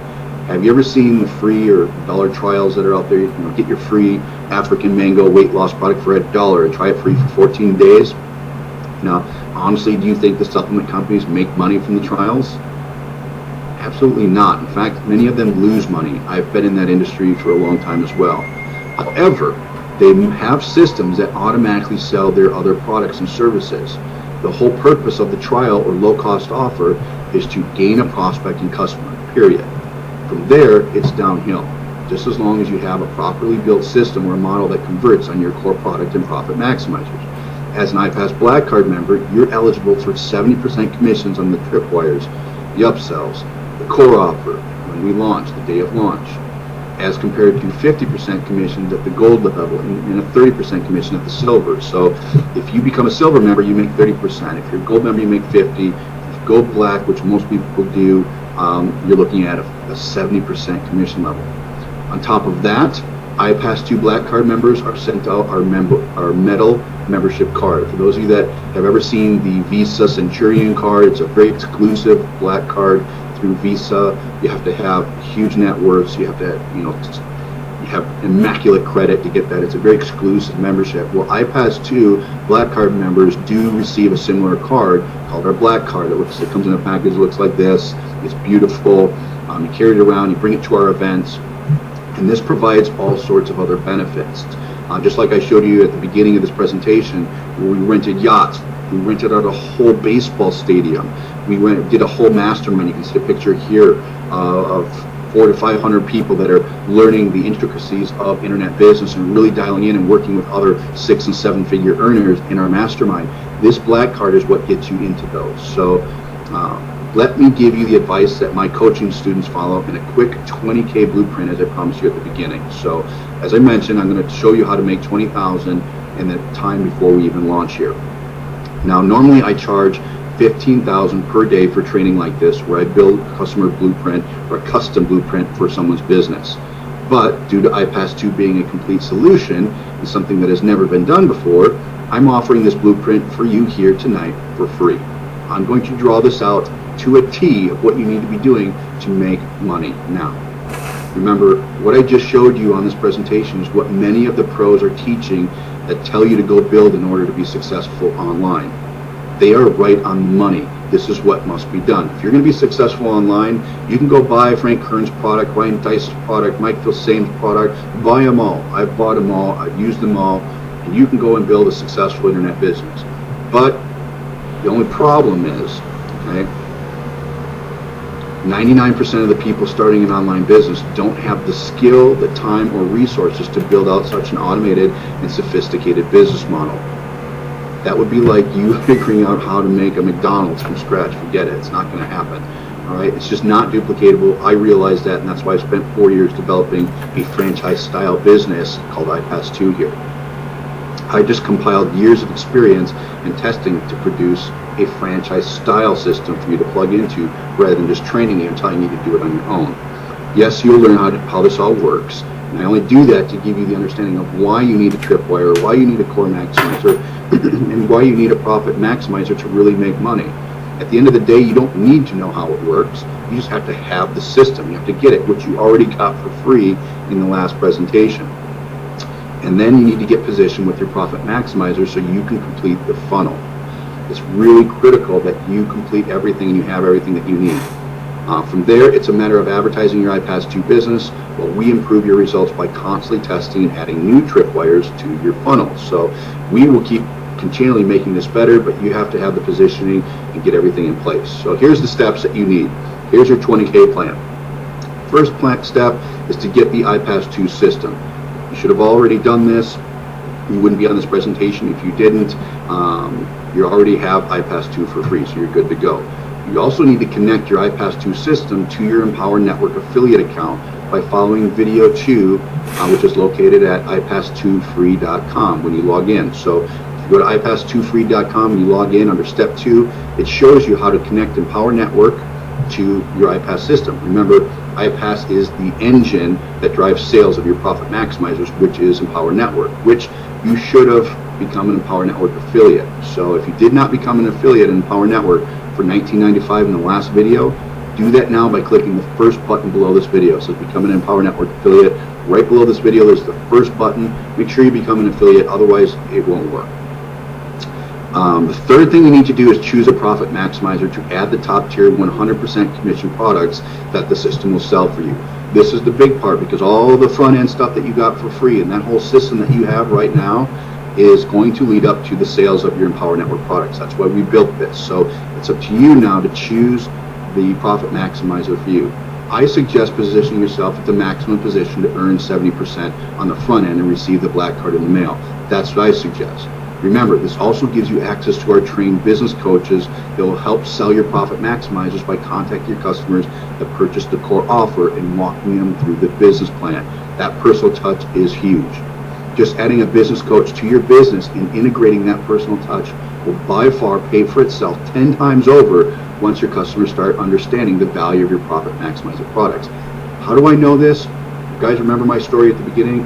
[SPEAKER 1] Have you ever seen the free or dollar trials that are out there? You know, get your free African mango weight loss product for $1 and try it free for 14 days. Now, honestly, do you think the supplement companies make money from the trials? Absolutely not. In fact, many of them lose money. I've been in that industry for a long time as well. However, they have systems that automatically sell their other products and services. The whole purpose of the trial or low-cost offer is to gain a prospect and customer, period. From there, it's downhill, just as long as you have a properly built system or a model that converts on your core product and profit maximizers. As an iPas Black Card member, you're eligible for 70% commissions on the tripwires, the upsells, the core offer when we launch, the day of launch, as compared to 50% commissions at the Gold level and a 30% commission at the Silver. So if you become a Silver member, you make 30%. If you're a Gold member, you make 50%. If you go Black, which most people do, you're looking at a 70% commission level. On top of that, iPas 2 Black Card members are sent out our metal membership card. For those of you that have ever seen the Visa Centurion card, it's a very exclusive Black Card through Visa. You have to have huge net worths. You have to, have immaculate credit to get that. It's a very exclusive membership. Well, iPas 2 Black Card members do receive a similar card called our Black Card. It comes in a package that looks like this. It's beautiful. You carry it around, you bring it to our events, and this provides all sorts of other benefits. Just like I showed you at the beginning of this presentation, where we rented yachts, we rented out a whole baseball stadium, did a whole mastermind. You can see a picture here of 400 to 500 people that are learning the intricacies of internet business and really dialing in and working with other 6- and 7-figure earners in our mastermind. This Black Card is what gets you into those. So let me give you the advice that my coaching students follow in a quick 20K blueprint, as I promised you at the beginning. So as I mentioned, I'm going to show you how to make 20,000 in the time before we even launch here. Now, normally I charge 15,000 per day for training like this, where I build a customer blueprint or a custom blueprint for someone's business. But due to iPas 2 being a complete solution and something that has never been done before, I'm offering this blueprint for you here tonight for free. I'm going to draw this out to a T of what you need to be doing to make money now. Remember, what I just showed you on this presentation is what many of the pros are teaching that tell you to go build in order to be successful online. They are right on the money. This is what must be done. If you're going to be successful online, you can go buy Frank Kern's product, Ryan Dice's product, Mike Filsame's product, buy them all. I've bought them all, I've used them all, and you can go and build a successful internet business. But the only problem is, okay, 99% of the people starting an online business don't have the skill, the time, or resources to build out such an automated and sophisticated business model. That would be like you figuring out how to make a McDonald's from scratch. Forget it. It's not going to happen. All right? It's just not duplicatable. I realize that, and that's why I spent 4 years developing a franchise-style business called iPas 2 here. I just compiled years of experience and testing to produce a franchise-style system for you to plug into, rather than just training you and telling you to do it on your own. Yes, you'll learn how this all works, and I only do that to give you the understanding of why you need a tripwire, why you need a core maximizer, and why you need a profit maximizer to really make money. At the end of the day, you don't need to know how it works. You just have to have the system. You have to get it, which you already got for free in the last presentation. And then you need to get positioned with your profit maximizer so you can complete the funnel. It's really critical that you complete everything and you have everything that you need. From there, it's a matter of advertising your iPas 2 business while we improve your results by constantly testing and adding new tripwires to your funnel. So we will keep continually making this better, but you have to have the positioning and get everything in place. So here's the steps that you need. Here's your 20K plan. First step is to get the iPas 2 system. You should have already done this. You wouldn't be on this presentation if you didn't. You already have iPas 2 for free, so you're good to go. You also need to connect your iPas 2 system to your Empower Network affiliate account by following video 2, which is located at ipas2free.com when you log in. So if you go to ipas2free.com and you log in under step 2, it shows you how to connect Empower Network to your iPas system. Remember, iPas is the engine that drives sales of your profit maximizers, which is Empower Network, which you should have become an Empower Network affiliate. So if you did not become an affiliate in Empower Network for $19.95 in the last video, do that now by clicking the first button below this video. So become an Empower Network affiliate. Right below this video, there's the first button. Make sure you become an affiliate, otherwise it won't work. The third thing you need to do is choose a profit maximizer to add the top tier 100% commission products that the system will sell for you. This is the big part, because all the front end stuff that you got for free and that whole system that you have right now is going to lead up to the sales of your Empower Network products. That's why we built this. So it's up to you now to choose the profit maximizer for you. I suggest positioning yourself at the maximum position to earn 70% on the front end and receive the Black Card in the mail. That's what I suggest. Remember, this also gives you access to our trained business coaches that will help sell your profit maximizers by contacting your customers that purchase the core offer and walking them through the business plan. That personal touch is huge. Just adding a business coach to your business and integrating that personal touch will by far pay for itself 10 times over once your customers start understanding the value of your profit maximizer products. How do I know this? You guys remember my story at the beginning?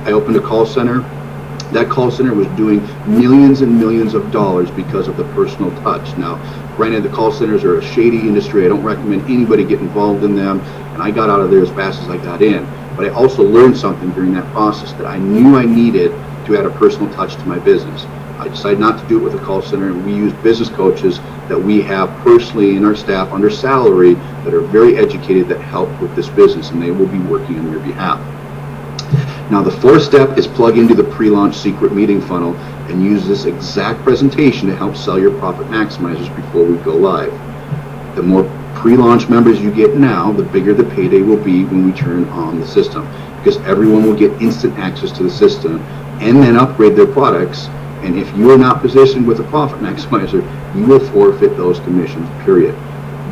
[SPEAKER 1] I opened a call center. That call center was doing millions and millions of dollars because of the personal touch. Now, granted, the call centers are a shady industry. I don't recommend anybody get involved in them. and I got out of there as fast as I got in. But I also learned something during that process that I knew I needed to add a personal touch to my business. I decided not to do it with a call center, and we use business coaches that we have personally in our staff under salary that are very educated that help with this business, and they will be working on your behalf. Now, the fourth step is plug into the pre-launch secret meeting funnel and use this exact presentation to help sell your profit maximizers before we go live. The more pre-launch members you get now, the bigger the payday will be when we turn on the system, because everyone will get instant access to the system and then upgrade their products. And if you are not positioned with a profit maximizer, you will forfeit those commissions, period.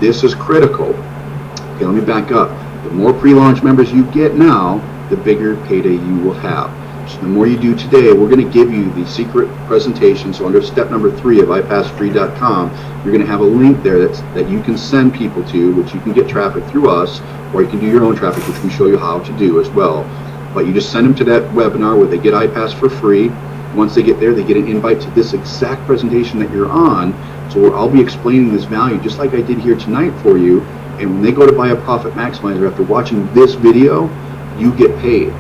[SPEAKER 1] This is critical. Okay, let me back up. The more pre-launch members you get now, the bigger payday you will have. So the more you do today, we're going to give you the secret presentation. So under step number 3 of iPasFree.com, you're going to have a link there that you can send people to, which you can get traffic through us, or you can do your own traffic, which we show you how to do as well. But you just send them to that webinar where they get iPas for free. Once they get there, they get an invite to this exact presentation that you're on. So where I'll be explaining this value just like I did here tonight for you. And when they go to buy a profit maximizer after watching this video, you get paid.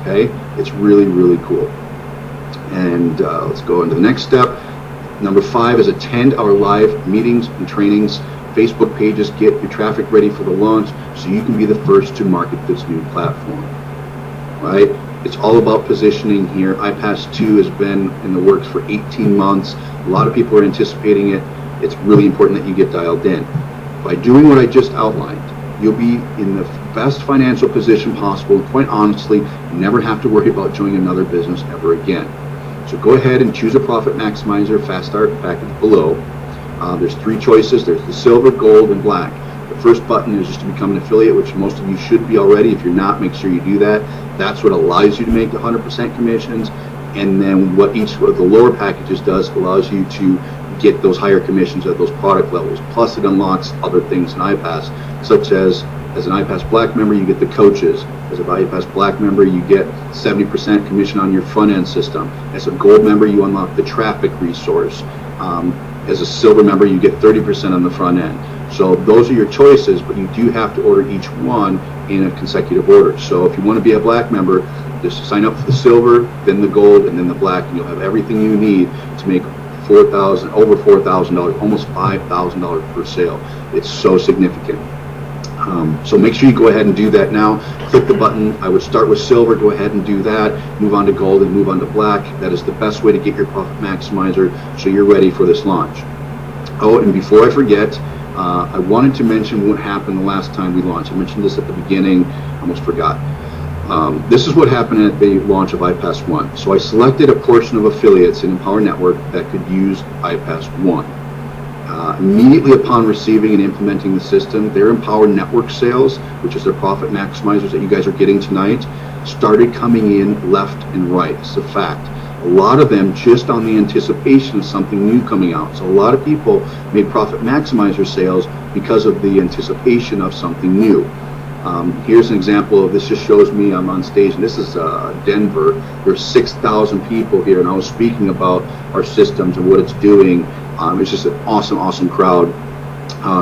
[SPEAKER 1] Okay, it's really, really cool. And let's go into the next step. Number 5 is attend our live meetings and trainings. Facebook pages, get your traffic ready for the launch so you can be the first to market this new platform. Right? It's all about positioning here. iPas 2 has been in the works for 18 months. A lot of people are anticipating it. It's really important that you get dialed in. By doing what I just outlined, you'll be in the best financial position possible, and quite honestly, never have to worry about joining another business ever again. So go ahead and choose a profit maximizer fast start package below. There's 3 choices. There's the silver, gold, and black. The first button is just to become an affiliate, which most of you should be already. If you're not, make sure you do that. That's what allows you to make the 100% commissions. And then what each of the lower packages does allows you to get those higher commissions at those product levels. Plus it unlocks other things in iPas, such as an iPas Black member, you get the coaches. As an iPas Black member, you get 70% commission on your front end system. As a gold member, you unlock the traffic resource. As a silver member, you get 30% on the front end. So those are your choices, but you do have to order each one in a consecutive order. So if you want to be a Black member, just sign up for the silver, then the gold, and then the black, and you'll have everything you need to make over $4,000, almost $5,000 per sale. It's so significant. So make sure you go ahead and do that now. Click the button. I would start with silver, go ahead and do that, move on to gold, and move on to black. That is the best way to get your profit maximizer so you're ready for this launch. Oh, and before I forget, I wanted to mention what happened the last time we launched. I mentioned this at the beginning, almost forgot. This is what happened at the launch of iPas 1. So I selected a portion of affiliates in Empower Network that could use iPas 1. Immediately upon receiving and implementing the system, their Empower Network sales, which is their profit maximizers that you guys are getting tonight, started coming in left and right. It's a fact. A lot of them just on the anticipation of something new coming out. So a lot of people made profit maximizer sales because of the anticipation of something new. Here's an example of this. Just shows me I'm on stage, and this is Denver. There's 6,000 people here, and I was speaking about our systems and what it's doing. It's just an awesome, awesome crowd.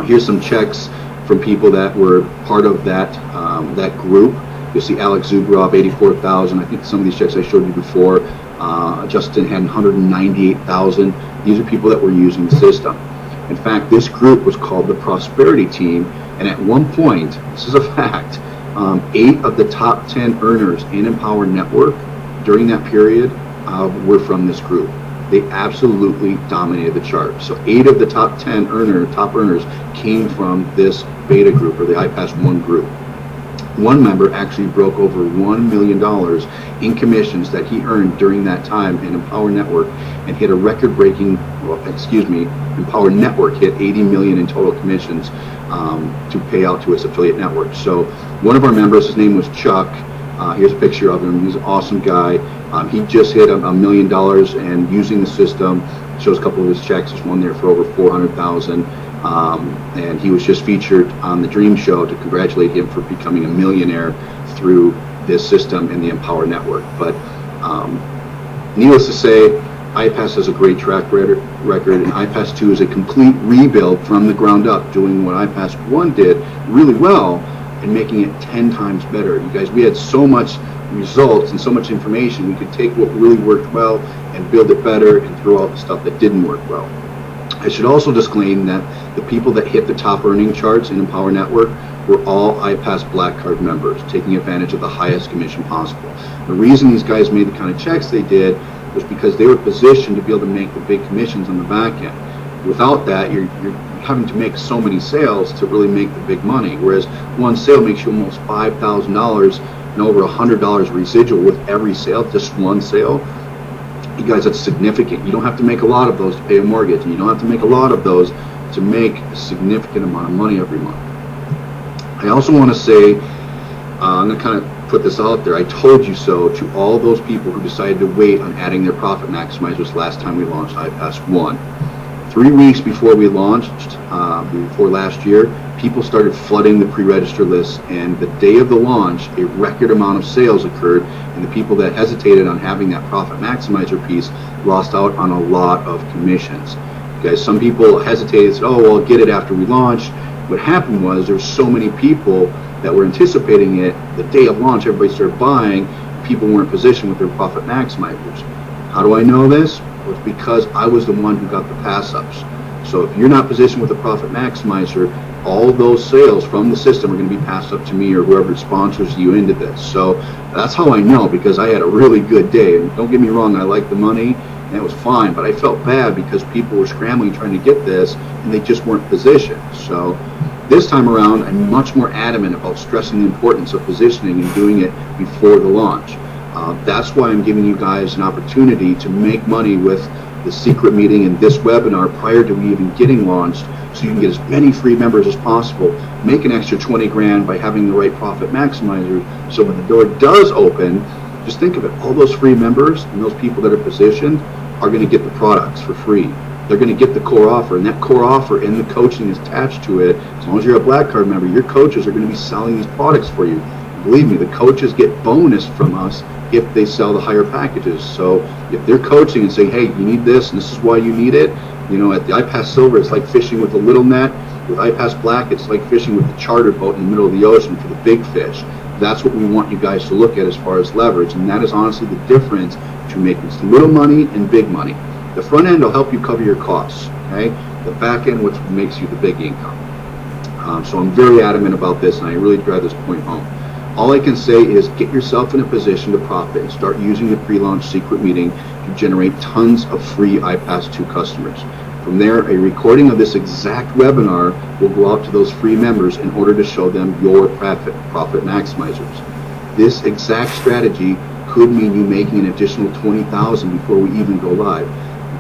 [SPEAKER 1] Here's some checks from people that were part of that that group. You'll see Alex Zubrov, 84,000. I think some of these checks I showed you before. Justin had 198,000. These are people that were using the system. In fact, this group was called the Prosperity Team, and at one point, this is a fact, 8 of the top 10 earners in Empower Network during that period were from this group. They absolutely dominated the chart. So 8 of the top 10 top earners came from this beta group, or the iPas 1 group. One member actually broke over $1 million in commissions that he earned during that time in Empower Network, and hit a record-breaking, Empower Network hit $80 million in total commissions to pay out to its affiliate network. So one of our members, his name was Chuck. Here's a picture of him. He's an awesome guy. He just hit $1 million, and using the system, shows a couple of his checks. There's one there for over $400,000. And he was just featured on the Dream Show to congratulate him for becoming a millionaire through this system in the Empower Network. But needless to say, iPas has a great track record, and iPas 2 is a complete rebuild from the ground up, doing what iPas 1 did really well, and making it 10 times better. You guys, we had so much results and so much information. We could take what really worked well and build it better and throw out the stuff that didn't work well. I should also disclaim that the people that hit the top earning charts in Empower Network were all iPas Black Card members, taking advantage of the highest commission possible. The reason these guys made the kind of checks they did was because they were positioned to be able to make the big commissions on the back end. Without that, you're having to make so many sales to really make the big money, whereas one sale makes you almost $5,000 and over $100 residual with every sale, just one sale. You guys, that's significant. You don't have to make a lot of those to pay a mortgage, and you don't have to make a lot of those to make a significant amount of money every month. I also want to say, I'm going to kind of put this out there, I told you so to all those people who decided to wait on adding their profit maximizers last time we launched iPas 1. 3 weeks before we launched, before last year, people started flooding the pre-register list, and the day of the launch, a record amount of sales occurred, and the people that hesitated on having that profit maximizer piece lost out on a lot of commissions. Guys, some people hesitated and said, oh, well, I'll get it after we launch. What happened was there were so many people that were anticipating it. The day of launch, everybody started buying. People weren't positioned with their profit maximizers. How do I know this? Well, it's because I was the one who got the pass-ups. So if you're not positioned with a profit maximizer, all those sales from the system are going to be passed up to me or whoever sponsors you into this. So that's how I know, because I had a really good day. And don't get me wrong, I like the money and it was fine, but I felt bad because people were scrambling trying to get this and they just weren't positioned. So this time around, I'm much more adamant about stressing the importance of positioning and doing it before the launch. That's why I'm giving you guys an opportunity to make money with the secret meeting and this webinar prior to me even getting launched, so you can get as many free members as possible, make an extra 20 grand by having the right profit maximizer, so when the door does open, just think of it, all those free members and those people that are positioned are going to get the products for free. They're going to get the core offer, and that core offer and the coaching is attached to it. As long as you're a Black Card member, your coaches are going to be selling these products for you. Believe me, the coaches get bonus from us if they sell the higher packages. So if they're coaching and saying, hey, you need this and this is why you need it, you know, at the iPas Silver, it's like fishing with a little net. With iPas Black, it's like fishing with the charter boat in the middle of the ocean for the big fish. That's what we want you guys to look at as far as leverage, and that is honestly the difference between making little money and big money. The front end will help you cover your costs, okay? The back end, which makes you the big income. So I'm very adamant about this, and I really drive this point home. All I can say is get yourself in a position to profit and start using the pre-launch secret meeting to generate tons of free iPas 2 customers. From there, a recording of this exact webinar will go out to those free members in order to show them your profit maximizers. This exact strategy could mean you making an additional $20,000 before we even go live.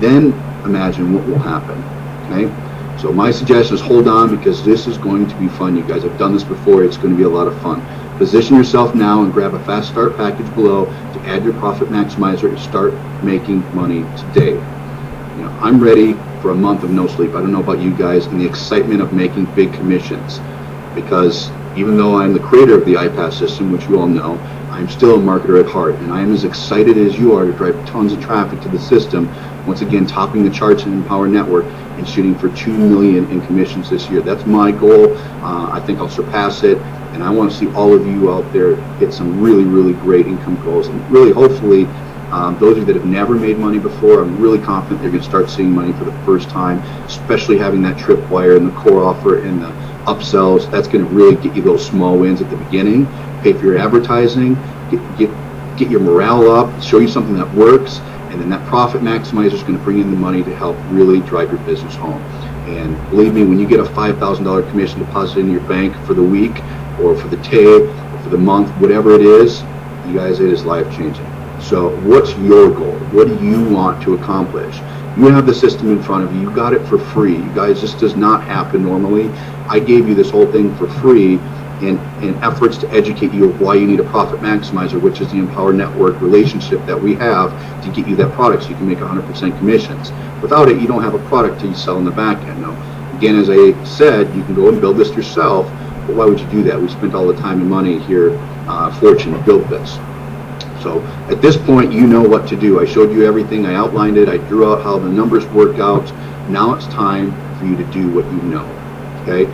[SPEAKER 1] Then imagine what will happen, okay? So my suggestion is hold on, because this is going to be fun, you guys. I've done this before. It's going to be a lot of fun. Position yourself now and grab a fast start package below to add your profit maximizer and start making money today. You know, I'm ready for a month of no sleep. I don't know about you guys, and the excitement of making big commissions, because even though I'm the creator of the iPas system, which you all know, I'm still a marketer at heart, and I am as excited as you are to drive tons of traffic to the system, once again topping the charts in Empower Network and shooting for $2 million in commissions this year. That's my goal. I think I'll surpass it, and I want to see all of you out there hit some really, really great income goals, and really hopefully those of you that have never made money before, I'm really confident they're going to start seeing money for the first time, especially having that tripwire and the core offer and the upsells. That's going to really get you those small wins at the beginning, pay for your advertising, get your morale up, show you something that works, and then that profit maximizer is going to bring in the money to help really drive your business home. And believe me, when you get a $5,000 commission deposited in your bank for the week or for the day or for the month, whatever it is, you guys, it is life-changing. So what's your goal? What do you want to accomplish? You have the system in front of you. You got it for free. You guys, this does not happen normally. I gave you this whole thing for free in efforts to educate you of why you need a profit maximizer, which is the Empower Network relationship that we have to get you that product so you can make 100% commissions. Without it, you don't have a product to sell in the back end. Now, again, as I said, you can go and build this yourself, but why would you do that? We spent all the time and money here, Fortune, to build this. So at this point, you know what to do. I showed you everything. I outlined it. I drew out how the numbers work out. Now it's time for you to do what you know, okay?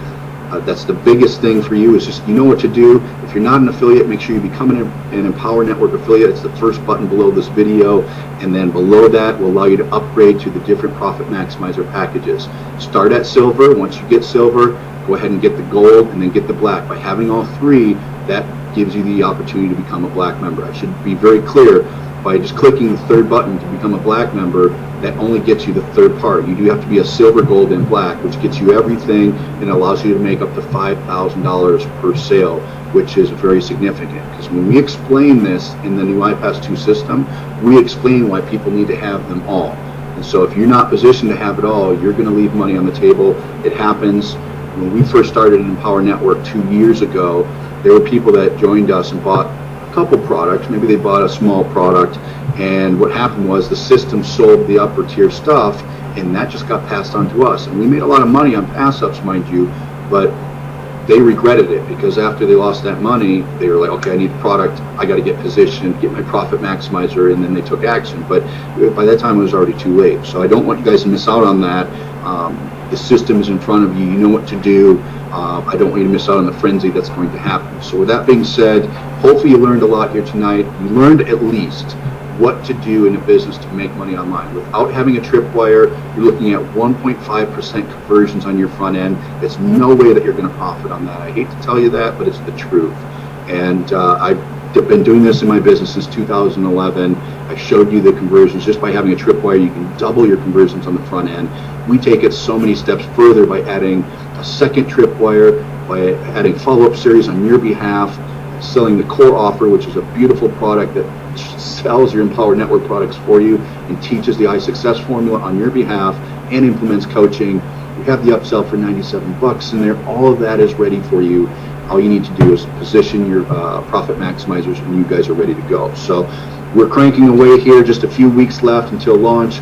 [SPEAKER 1] That's the biggest thing for you, is just, you know what to do. If you're not an affiliate, make sure you become an Empower Network affiliate. It's the first button below this video, and then below that will allow you to upgrade to the different Profit Maximizer packages. Start at silver. Once you get silver, go ahead and get the gold, and then get the black. By having all three, that gives you the opportunity to become a black member. I should be very clear, by just clicking the third button to become a black member, that only gets you the third part. You do have to be a silver, gold, and black, which gets you everything and allows you to make up to $5,000 per sale, which is very significant. Because when we explain this in the new iPas 2 system, we explain why people need to have them all. And so if you're not positioned to have it all, you're going to leave money on the table. It happens. When we first started in Empower Network 2 years ago, there were people that joined us and bought a couple products. Maybe they bought a small product, and what happened was the system sold the upper tier stuff, and that just got passed on to us. And we made a lot of money on pass-ups, mind you, but they regretted it, because after they lost that money, they were like, okay, I need a product, I got to get positioned, get my Profit Maximizer, and then they took action. But by that time, it was already too late. So I don't want you guys to miss out on that. The system is in front of you. You know what to do. I don't want you to miss out on the frenzy that's going to happen. So with that being said, hopefully you learned a lot here tonight. You learned at least what to do in a business to make money online. Without having a tripwire, you're looking at 1.5% conversions on your front end. There's no way that you're going to profit on that. I hate to tell you that, but it's the truth. And I've been doing this in my business since 2011. I showed you the conversions. Just by having a tripwire, you can double your conversions on the front end. We take it so many steps further by adding a second tripwire, by adding follow-up series on your behalf, selling the core offer, which is a beautiful product that sells your Empower Network products for you and teaches the iSuccess formula on your behalf and implements coaching. We have the upsell for $97 in there. All of that is ready for you. All you need to do is position your Profit Maximizers, and you guys are ready to go. So we're cranking away here. Just a few weeks left until launch.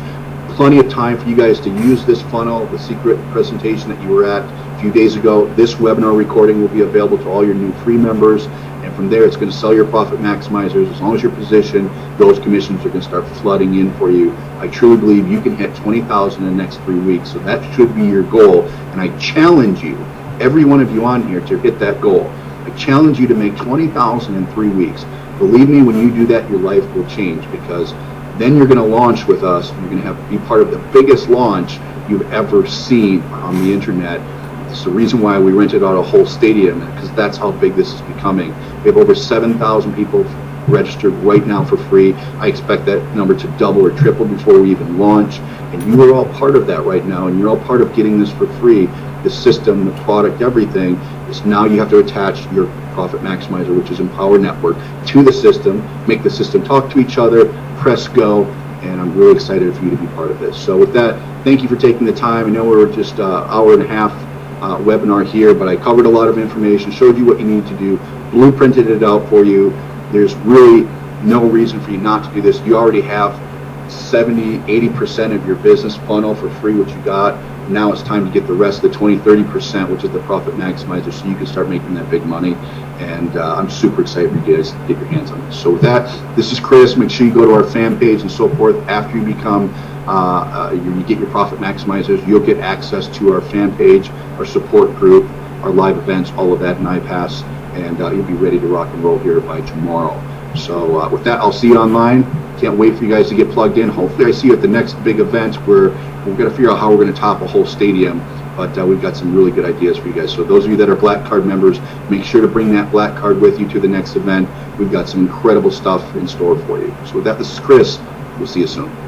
[SPEAKER 1] Plenty of time for you guys to use this funnel, the secret presentation that you were at a few days ago. This webinar recording will be available to all your new free members. And from there, it's going to sell your Profit Maximizers. As long as you're positioned, those commissions are going to start flooding in for you. I truly believe you can hit $20,000 in the next 3 weeks. So that should be your goal. And I challenge you, every one of you on here, to hit that goal. I challenge you to make $20,000 in 3 weeks. Believe me, when you do that, your life will change, because then you're going to launch with us. You're going to be part of the biggest launch you've ever seen on the internet. It's the reason why we rented out a whole stadium, because that's how big this is becoming. We have over 7,000 people registered right now for free. I expect that number to double or triple before we even launch. And you are all part of that right now, and you're all part of getting this for free. The system, the product, everything is now you have to attach your Profit Maximizer, which is Empower Network, to the system, make the system talk to each other, press go, and I'm really excited for you to be part of this. So with that, thank you for taking the time. I know we're just an hour and a half webinar here, but I covered a lot of information, showed you what you need to do, blueprinted it out for you. There's really no reason for you not to do this. You already have 70-80% of your business funnel for free, what you got. Now it's time to get the rest of the 20-30%, which is the Profit Maximizer, so you can start making that big money. And I'm super excited for you guys to get your hands on this. So with that, this is Chris. Make sure you go to our fan page and so forth. After you become, you get your Profit Maximizers, you'll get access to our fan page, our support group, our live events, all of that in iPas, and you'll be ready to rock and roll here by tomorrow. So with that, I'll see you online. Can't wait for you guys to get plugged in. Hopefully I see you at the next big event, where we're going to figure out how we're going to top a whole stadium. But we've got some really good ideas for you guys. So those of you that are Black Card members, make sure to bring that Black Card with you to the next event. We've got some incredible stuff in store for you. So with that, this is Chris. We'll see you soon.